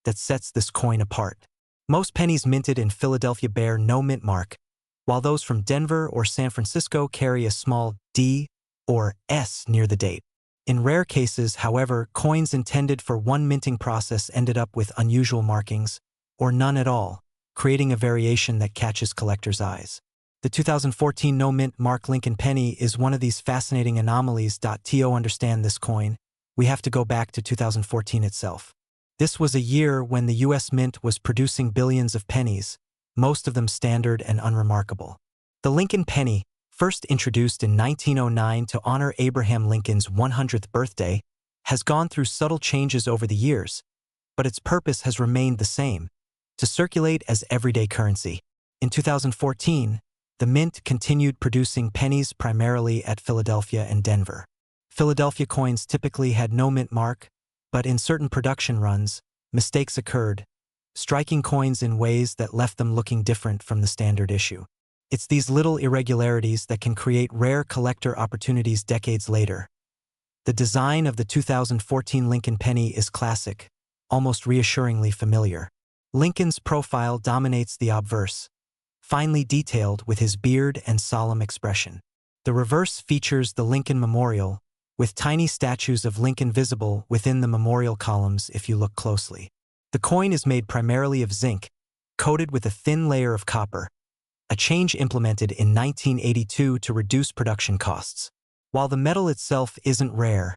that sets this coin apart. Most pennies minted in Philadelphia bear no mint mark, while those from Denver or San Francisco carry a small D or S near the date. In rare cases, however, coins intended for one minting process ended up with unusual markings, or none at all, creating a variation that catches collectors' eyes. The 2014 no mint mark Lincoln penny is one of these fascinating anomalies. To understand this coin, we have to go back to 2014 itself. This was a year when the U.S. Mint was producing billions of pennies, most of them standard and unremarkable. The Lincoln penny, first introduced in 1909 to honor Abraham Lincoln's 100th birthday, has gone through subtle changes over the years, but its purpose has remained the same: to circulate as everyday currency. In 2014, the Mint continued producing pennies primarily at Philadelphia and Denver. Philadelphia coins typically had no mint mark, but in certain production runs, mistakes occurred, striking coins in ways that left them looking different from the standard issue. It's these little irregularities that can create rare collector opportunities decades later. The design of the 2014 Lincoln penny is classic, almost reassuringly familiar. Lincoln's profile dominates the obverse, finely detailed with his beard and solemn expression. The reverse features the Lincoln Memorial, with tiny statues of Lincoln visible within the memorial columns if you look closely. The coin is made primarily of zinc, coated with a thin layer of copper, a change implemented in 1982 to reduce production costs. While the metal itself isn't rare,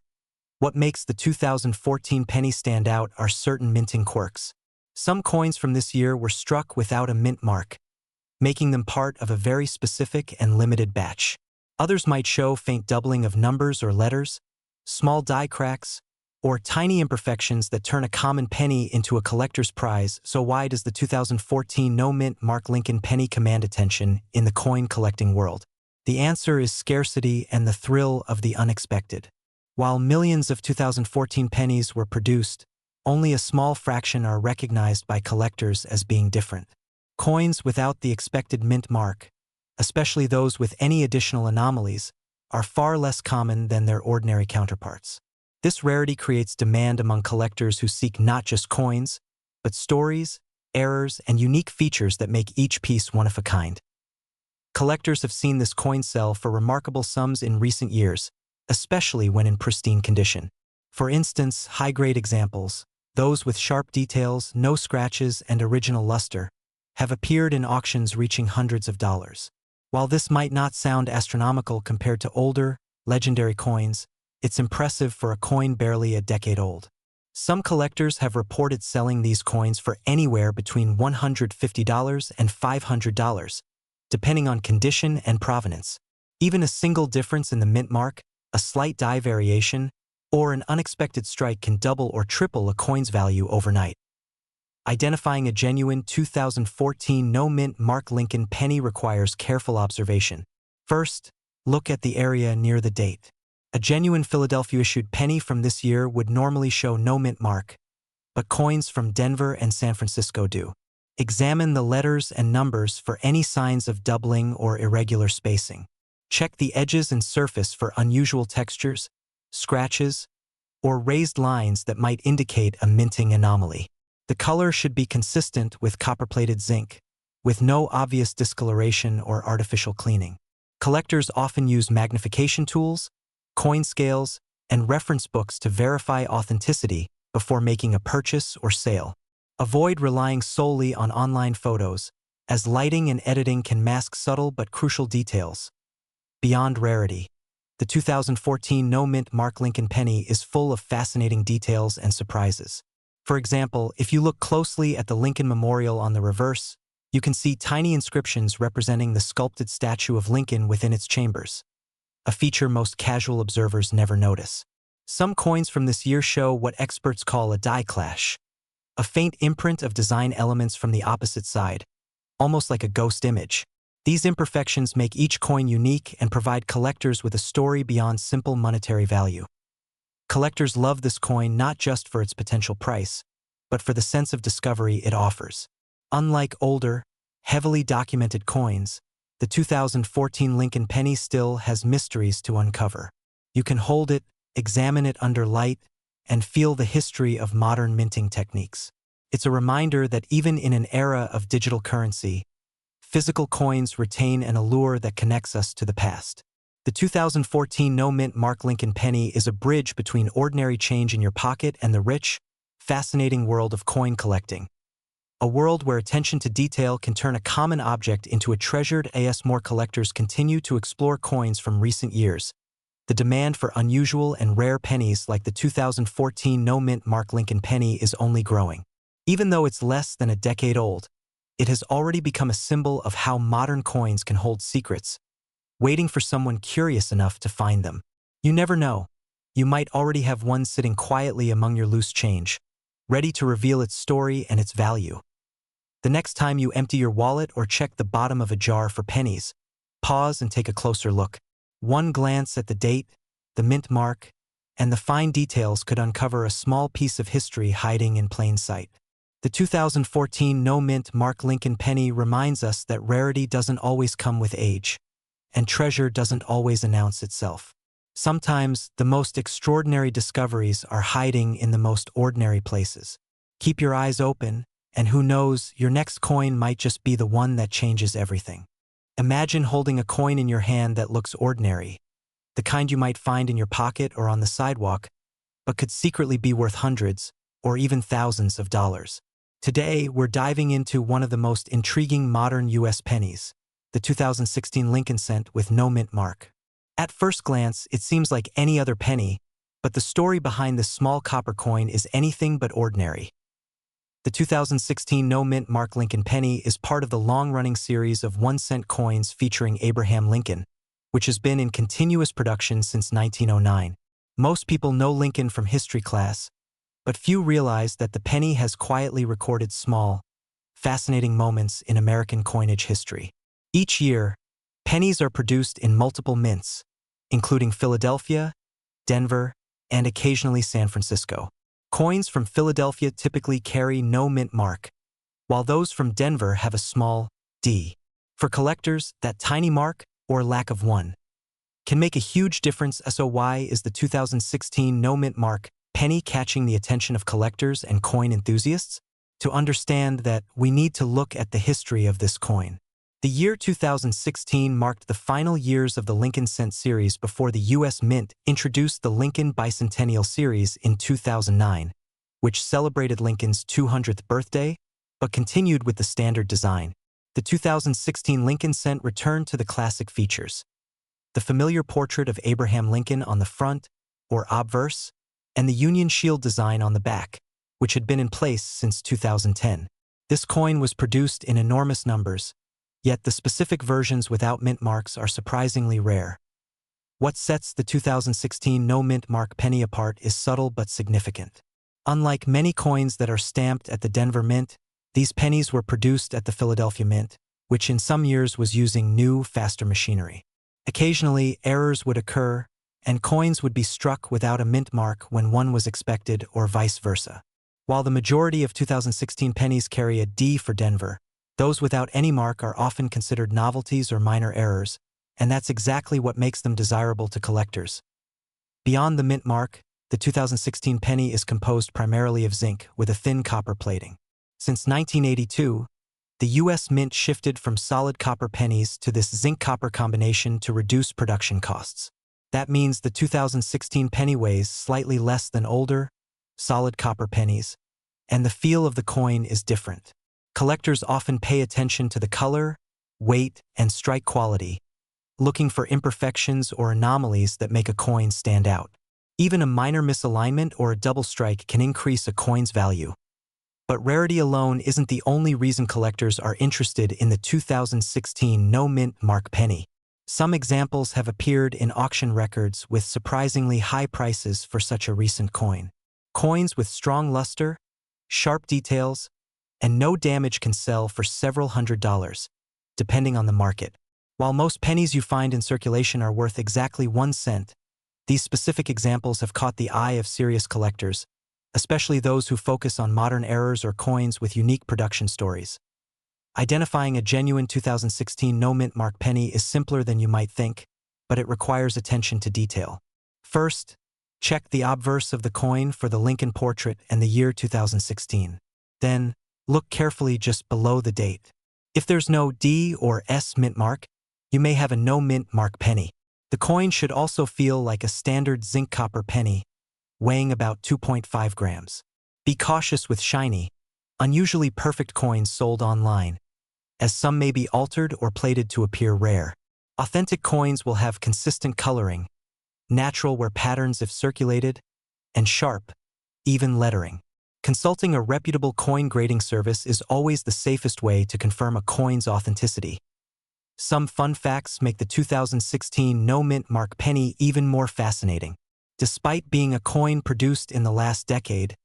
what makes the 2014 penny stand out are certain minting quirks. Some coins from this year were struck without a mint mark, making them part of a very specific and limited batch. Others might show faint doubling of numbers or letters, small die cracks, or tiny imperfections that turn a common penny into a collector's prize. So why does the 2014 no mint mark Lincoln penny command attention in the coin collecting world? The answer is scarcity and the thrill of the unexpected. While millions of 2014 pennies were produced, only a small fraction are recognized by collectors as being different. Coins without the expected mint mark, especially those with any additional anomalies, are far less common than their ordinary counterparts. This rarity creates demand among collectors who seek not just coins, but stories, errors, and unique features that make each piece one of a kind. Collectors have seen this coin sell for remarkable sums in recent years, especially when in pristine condition. For instance, high-grade examples, those with sharp details, no scratches, and original luster, have appeared in auctions reaching hundreds of dollars. While this might not sound astronomical compared to older, legendary coins, it's impressive for a coin barely a decade old. Some collectors have reported selling these coins for anywhere between $150 and $500, depending on condition and provenance. Even a single difference in the mint mark, a slight die variation, or an unexpected strike can double or triple a coin's value overnight. Identifying a genuine 2014 no-mint Mark Lincoln penny requires careful observation. First, look at the area near the date. A genuine Philadelphia-issued penny from this year would normally show no mint mark, but coins from Denver and San Francisco do. Examine the letters and numbers for any signs of doubling or irregular spacing. Check the edges and surface for unusual textures, scratches, or raised lines that might indicate a minting anomaly. The color should be consistent with copper-plated zinc, with no obvious discoloration or artificial cleaning. Collectors often use magnification tools, coin scales, and reference books to verify authenticity before making a purchase or sale. Avoid relying solely on online photos, as lighting and editing can mask subtle but crucial details. Beyond rarity, the 2014 no-mint Mark Lincoln penny is full of fascinating details and surprises. For example, if you look closely at the Lincoln Memorial on the reverse, you can see tiny inscriptions representing the sculpted statue of Lincoln within its chambers, a feature most casual observers never notice. Some coins from this year show what experts call a die clash, a faint imprint of design elements from the opposite side, almost like a ghost image. These imperfections make each coin unique and provide collectors with a story beyond simple monetary value. Collectors love this coin not just for its potential price, but for the sense of discovery it offers. Unlike older, heavily documented coins, the 2014 Lincoln penny still has mysteries to uncover. You can hold it, examine it under light, and feel the history of modern minting techniques. It's a reminder that even in an era of digital currency, physical coins retain an allure that connects us to the past. The 2014 no-mint Mark Lincoln penny is a bridge between ordinary change in your pocket and the rich, fascinating world of coin collecting. A world where attention to detail can turn a common object into a treasured as more collectors continue to explore coins from recent years. The demand for unusual and rare pennies like the 2014 no-mint Mark Lincoln penny is only growing. Even though it's less than a decade old, it has already become a symbol of how modern coins can hold secrets, waiting for someone curious enough to find them. You never know. You might already have one sitting quietly among your loose change, ready to reveal its story and its value. The next time you empty your wallet or check the bottom of a jar for pennies, pause and take a closer look. One glance at the date, the mint mark, and the fine details could uncover a small piece of history hiding in plain sight. The 2014 no-mint Mark Lincoln penny reminds us that rarity doesn't always come with age, and treasure doesn't always announce itself. Sometimes, the most extraordinary discoveries are hiding in the most ordinary places. Keep your eyes open, and who knows, your next coin might just be the one that changes everything. Imagine holding a coin in your hand that looks ordinary, the kind you might find in your pocket or on the sidewalk, but could secretly be worth hundreds or even thousands of dollars. Today, we're diving into one of the most intriguing modern U.S. pennies, the 2016 Lincoln cent with no mint mark. At first glance, it seems like any other penny, but the story behind this small copper coin is anything but ordinary. The 2016 no-mint Mark Lincoln penny is part of the long-running series of 1-cent coins featuring Abraham Lincoln, which has been in continuous production since 1909. Most people know Lincoln from history class, but few realize that the penny has quietly recorded small, fascinating moments in American coinage history. Each year, pennies are produced in multiple mints, including Philadelphia, Denver, and occasionally San Francisco. Coins from Philadelphia typically carry no mint mark, while those from Denver have a small D. For collectors, that tiny mark, or lack of one, can make a huge difference. So why is the 2016 no mint mark penny catching the attention of collectors and coin enthusiasts? To understand that, we need to look at the history of this coin. The year 2016 marked the final years of the Lincoln Cent series before the U.S. Mint introduced the Lincoln Bicentennial Series in 2009, which celebrated Lincoln's 200th birthday, but continued with the standard design. The 2016 Lincoln Cent returned to the classic features: the familiar portrait of Abraham Lincoln on the front, or obverse, and the Union Shield design on the back, which had been in place since 2010. This coin was produced in enormous numbers, yet the specific versions without mint marks are surprisingly rare. What sets the 2016 no-mint mark penny apart is subtle but significant. Unlike many coins that are stamped at the Denver Mint, these pennies were produced at the Philadelphia Mint, which in some years was using new, faster machinery. Occasionally, errors would occur, and coins would be struck without a mint mark when one was expected, or vice versa. While the majority of 2016 pennies carry a D for Denver, those without any mark are often considered novelties or minor errors, and that's exactly what makes them desirable to collectors. Beyond the mint mark, the 2016 penny is composed primarily of zinc with a thin copper plating. Since 1982, the U.S. Mint shifted from solid copper pennies to this zinc-copper combination to reduce production costs. That means the 2016 penny weighs slightly less than older, solid copper pennies, and the feel of the coin is different. Collectors often pay attention to the color, weight, and strike quality, looking for imperfections or anomalies that make a coin stand out. Even a minor misalignment or a double strike can increase a coin's value. But rarity alone isn't the only reason collectors are interested in the 2016 no-mint mark penny. Some examples have appeared in auction records with surprisingly high prices for such a recent coin. Coins with strong luster, sharp details, and no damage can sell for several $100s, depending on the market. While most pennies you find in circulation are worth exactly 1 cent, these specific examples have caught the eye of serious collectors, especially those who focus on modern errors or coins with unique production stories. Identifying a genuine 2016 no-mint mark penny is simpler than you might think, but it requires attention to detail. First, check the obverse of the coin for the Lincoln portrait and the year 2016. Then, look carefully just below the date. If there's no D or S mint mark, you may have a no-mint mark penny. The coin should also feel like a standard zinc-copper penny, weighing about 2.5 grams. Be cautious with shiny, unusually perfect coins sold online, as some may be altered or plated to appear rare. Authentic coins will have consistent coloring, natural wear patterns if circulated, and sharp, even lettering. Consulting a reputable coin grading service is always the safest way to confirm a coin's authenticity. Some fun facts make the 2016 no-mint mark penny even more fascinating. Despite being a coin produced in the last decade,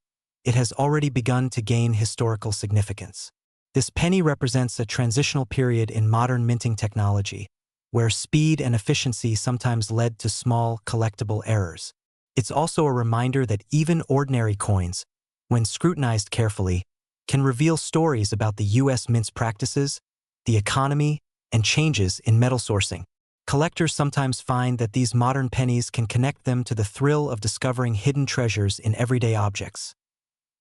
it has already begun to gain historical significance. This penny represents a transitional period in modern minting technology, where speed and efficiency sometimes led to small, collectible errors. It's also a reminder that even ordinary coins, when scrutinized carefully, can reveal stories about the U.S. Mint's practices, the economy, and changes in metal sourcing. Collectors sometimes find that these modern pennies can connect them to the thrill of discovering hidden treasures in everyday objects.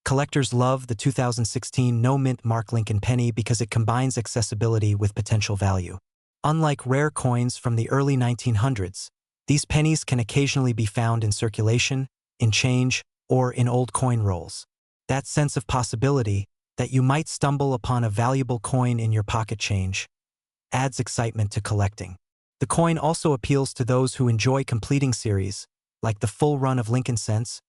Collectors love the 2016 no-mint mark Lincoln penny because it combines accessibility with potential value. Unlike rare coins from the early 1900s, these pennies can occasionally be found in circulation, in change, or in old coin rolls. That sense of possibility, that you might stumble upon a valuable coin in your pocket change, adds excitement to collecting. The coin also appeals to those who enjoy completing series, like the full run of Lincoln cents,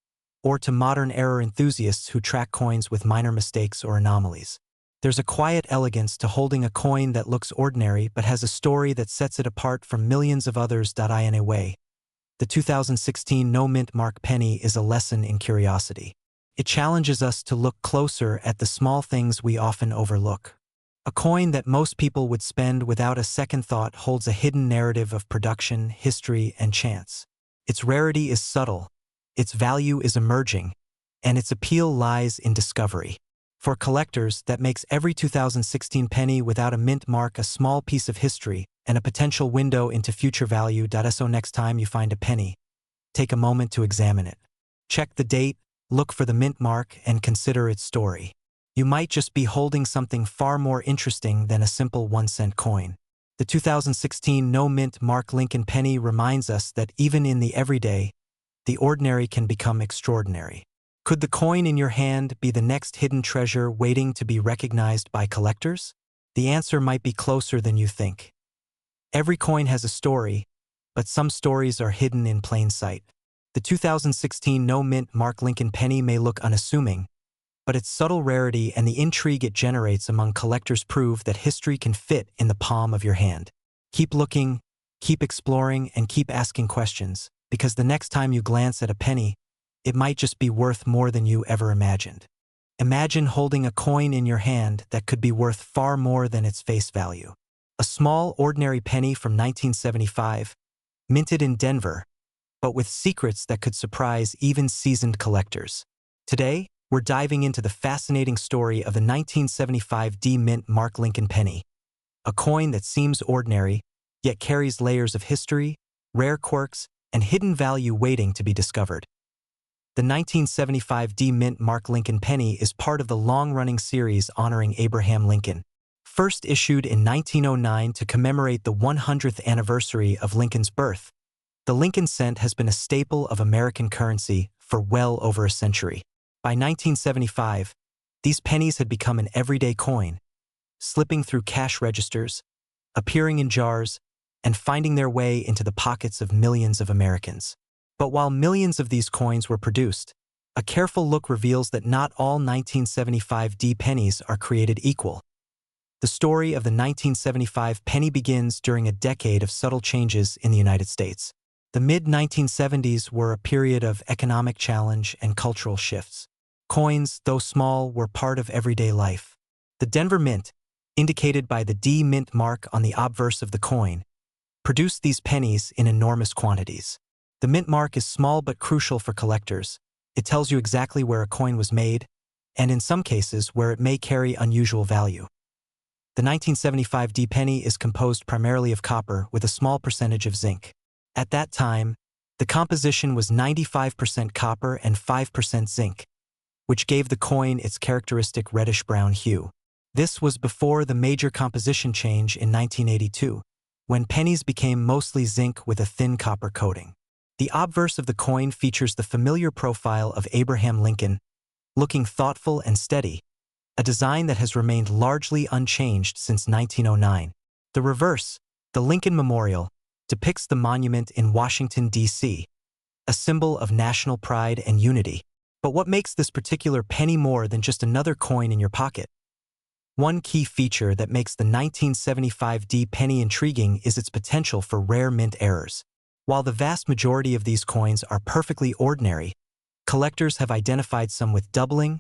or to modern era enthusiasts who track coins with minor mistakes or anomalies. There's a quiet elegance to holding a coin that looks ordinary but has a story that sets it apart from millions of others. In a way, the 2016 no-mint mark penny is a lesson in curiosity. It challenges us to look closer at the small things we often overlook. A coin that most people would spend without a second thought holds a hidden narrative of production, history, and chance. Its rarity is subtle, its value is emerging, and its appeal lies in discovery. For collectors, that makes every 2016 penny without a mint mark a small piece of history and a potential window into future value. So next time you find a penny, take a moment to examine it. Check the date, look for the mint mark, and consider its story. You might just be holding something far more interesting than a simple 1-cent coin. The 2016 no-mint mark Lincoln penny reminds us that even in the everyday, the ordinary can become extraordinary. Could the coin in your hand be the next hidden treasure waiting to be recognized by collectors? The answer might be closer than you think. Every coin has a story, but some stories are hidden in plain sight. The 2016 no-mint Mark Lincoln penny may look unassuming, but its subtle rarity and the intrigue it generates among collectors prove that history can fit in the palm of your hand. Keep looking, keep exploring, and keep asking questions, because the next time you glance at a penny, it might just be worth more than you ever imagined. Imagine holding a coin in your hand that could be worth far more than its face value. A small, ordinary penny from 1975, minted in Denver, but with secrets that could surprise even seasoned collectors. Today, we're diving into the fascinating story of the 1975 D-Mint Mark Lincoln penny, a coin that seems ordinary, yet carries layers of history, rare quirks, and hidden value waiting to be discovered. The 1975 D-Mint Mark Lincoln penny is part of the long-running series honoring Abraham Lincoln. First issued in 1909 to commemorate the 100th anniversary of Lincoln's birth, the Lincoln cent has been a staple of American currency for well over a century. By 1975, these pennies had become an everyday coin, slipping through cash registers, appearing in jars, and finding their way into the pockets of millions of Americans. But while millions of these coins were produced, a careful look reveals that not all 1975 D pennies are created equal. The story of the 1975 penny begins during a decade of subtle changes in the United States. The mid-1970s were a period of economic challenge and cultural shifts. Coins, though small, were part of everyday life. The Denver Mint, indicated by the D Mint mark on the obverse of the coin, produced these pennies in enormous quantities. The mint mark is small but crucial for collectors. It tells you exactly where a coin was made, and in some cases where it may carry unusual value. The 1975 D penny is composed primarily of copper with a small percentage of zinc. At that time, the composition was 95% copper and 5% zinc, which gave the coin its characteristic reddish-brown hue. This was before the major composition change in 1982, when pennies became mostly zinc with a thin copper coating. The obverse of the coin features the familiar profile of Abraham Lincoln, looking thoughtful and steady, a design that has remained largely unchanged since 1909. The reverse, the Lincoln Memorial, depicts the monument in Washington, D.C., a symbol of national pride and unity. But what makes this particular penny more than just another coin in your pocket? One key feature that makes the 1975 D penny intriguing is its potential for rare mint errors. While the vast majority of these coins are perfectly ordinary, collectors have identified some with doubling,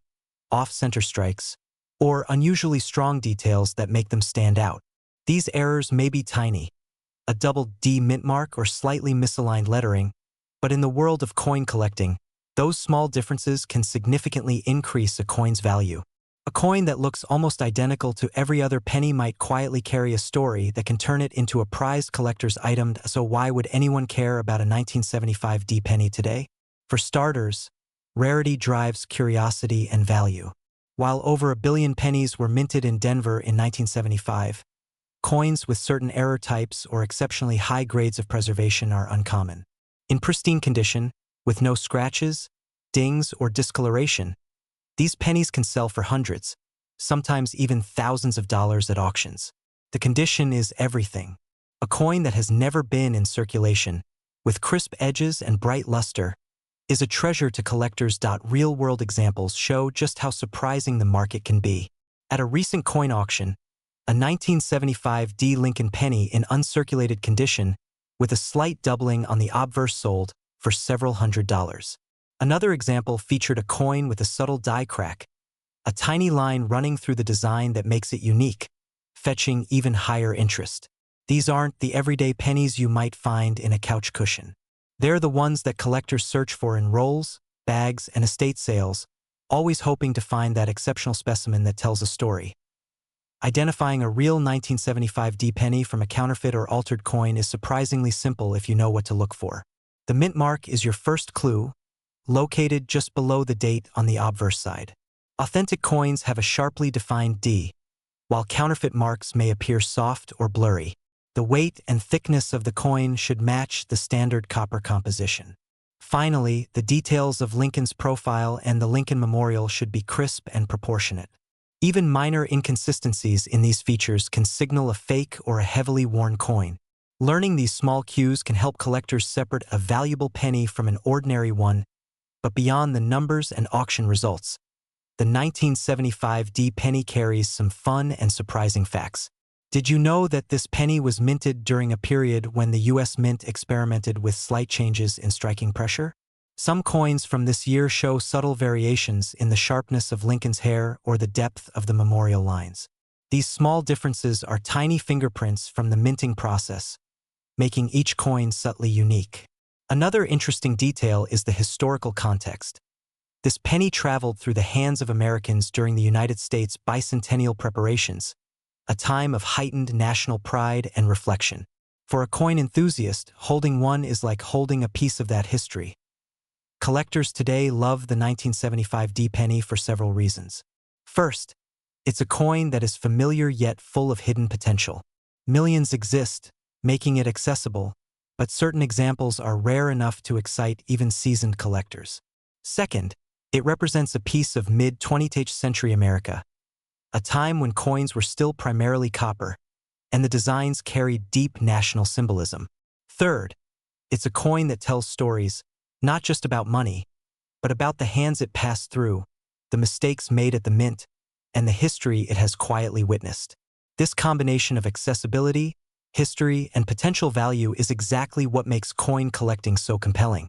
off-center strikes, or unusually strong details that make them stand out. These errors may be tiny, a double D mint mark or slightly misaligned lettering, but in the world of coin collecting, those small differences can significantly increase a coin's value. A coin that looks almost identical to every other penny might quietly carry a story that can turn it into a prized collector's item. So why would anyone care about a 1975 D penny today? For starters, rarity drives curiosity and value. While over 1 billion pennies were minted in Denver in 1975, coins with certain error types or exceptionally high grades of preservation are uncommon. In pristine condition, with no scratches, dings, or discoloration, these pennies can sell for hundreds, sometimes even thousands of dollars at auctions. The condition is everything. A coin that has never been in circulation, with crisp edges and bright luster, is a treasure to collectors. Real-world examples show just how surprising the market can be. At a recent coin auction, a 1975 D Lincoln penny in uncirculated condition, with a slight doubling on the obverse, sold for several $100s. Another example featured a coin with a subtle die crack, a tiny line running through the design that makes it unique, fetching even higher interest. These aren't the everyday pennies you might find in a couch cushion. They're the ones that collectors search for in rolls, bags, and estate sales, always hoping to find that exceptional specimen that tells a story. Identifying a real 1975 D penny from a counterfeit or altered coin is surprisingly simple if you know what to look for. The mint mark is your first clue, located just below the date on the obverse side. Authentic coins have a sharply defined D, while counterfeit marks may appear soft or blurry. The weight and thickness of the coin should match the standard copper composition. Finally, the details of Lincoln's profile and the Lincoln Memorial should be crisp and proportionate. Even minor inconsistencies in these features can signal a fake or a heavily worn coin. Learning these small cues can help collectors separate a valuable penny from an ordinary one, but beyond the numbers and auction results, the 1975 penny carries some fun and surprising facts. Did you know that this penny was minted during a period when the U.S. Mint experimented with slight changes in striking pressure? Some coins from this year show subtle variations in the sharpness of Lincoln's hair or the depth of the memorial lines. These small differences are tiny fingerprints from the minting process, making each coin subtly unique. Another interesting detail is the historical context. This penny traveled through the hands of Americans during the United States bicentennial preparations, a time of heightened national pride and reflection. For a coin enthusiast, holding one is like holding a piece of that history. Collectors today love the 1975 penny for several reasons. First, it's a coin that is familiar yet full of hidden potential. Millions exist, making it accessible, but certain examples are rare enough to excite even seasoned collectors. Second, it represents a piece of mid-20th century America, a time when coins were still primarily copper, and the designs carried deep national symbolism. Third, it's a coin that tells stories, not just about money, but about the hands it passed through, the mistakes made at the mint, and the history it has quietly witnessed. This combination of accessibility, history, and potential value is exactly what makes coin collecting so compelling.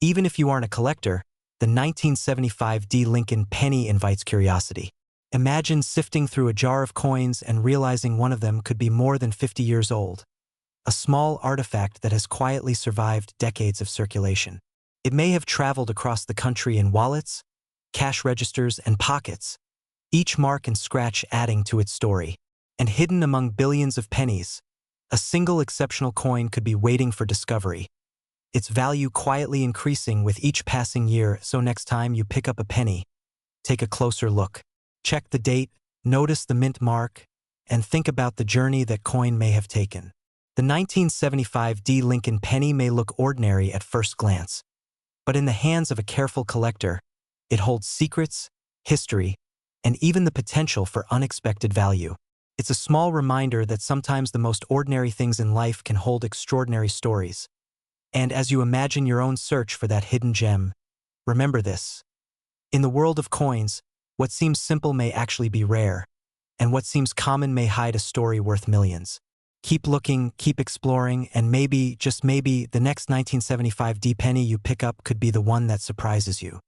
Even if you aren't a collector, the 1975 Lincoln penny invites curiosity. Imagine sifting through a jar of coins and realizing one of them could be more than 50 years old, a small artifact that has quietly survived decades of circulation. It may have traveled across the country in wallets, cash registers, and pockets, each mark and scratch adding to its story. And hidden among billions of pennies, a single exceptional coin could be waiting for discovery, its value quietly increasing with each passing year. So next time you pick up a penny, take a closer look. Check the date, notice the mint mark, and think about the journey that coin may have taken. The 1975 Lincoln penny may look ordinary at first glance, but in the hands of a careful collector, it holds secrets, history, and even the potential for unexpected value. It's a small reminder that sometimes the most ordinary things in life can hold extraordinary stories. And as you imagine your own search for that hidden gem, remember this. In the world of coins, what seems simple may actually be rare, and what seems common may hide a story worth millions. Keep looking, keep exploring, and maybe, just maybe, the next 1975 penny you pick up could be the one that surprises you.